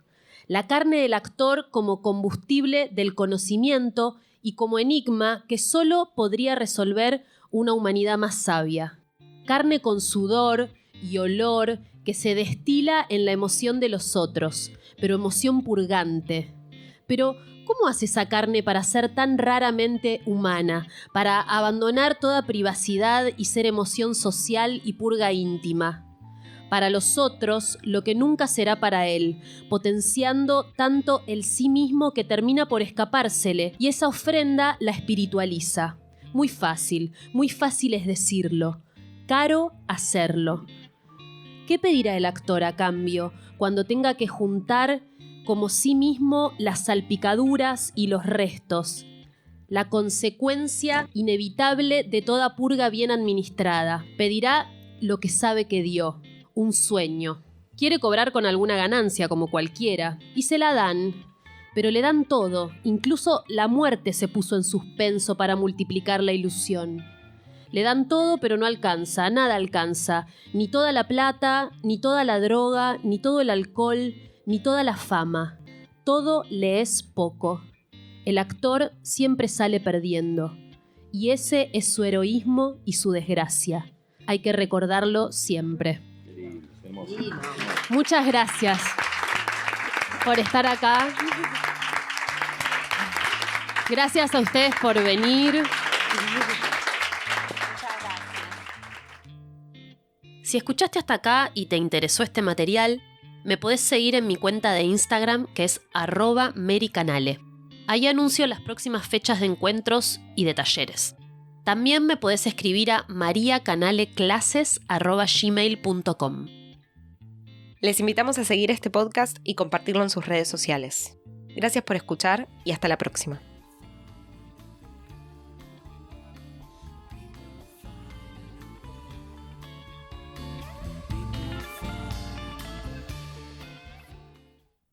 La carne del actor como combustible del conocimiento y como enigma que solo podría resolver una humanidad más sabia. Carne con sudor y olor que se destila en la emoción de los otros, pero emoción purgante. Pero, ¿cómo hace esa carne para ser tan raramente humana, para abandonar toda privacidad y ser emoción social y purga íntima? Para los otros, lo que nunca será para él, potenciando tanto el sí mismo que termina por escapársele, y esa ofrenda la espiritualiza. Muy fácil es decirlo. Caro hacerlo. ¿Qué pedirá el actor a cambio cuando tenga que juntar como sí mismo las salpicaduras y los restos? La consecuencia inevitable de toda purga bien administrada. Pedirá lo que sabe que dio, un sueño. Quiere cobrar con alguna ganancia, como cualquiera, y se la dan. Pero le dan todo, incluso la muerte se puso en suspenso para multiplicar la ilusión. Le dan todo, pero no alcanza, nada alcanza. Ni toda la plata, ni toda la droga, ni todo el alcohol, ni toda la fama. Todo le es poco. El actor siempre sale perdiendo. Y ese es su heroísmo y su desgracia. Hay que recordarlo siempre. Muchas gracias por estar acá. Gracias a ustedes por venir. Si escuchaste hasta acá y te interesó este material, me podés seguir en mi cuenta de Instagram, que es @mericanale. Ahí anuncio las próximas fechas de encuentros y de talleres. También me podés escribir a mariacanaleClases@gmail.com. Les invitamos a seguir este podcast y compartirlo en sus redes sociales. Gracias por escuchar y hasta la próxima.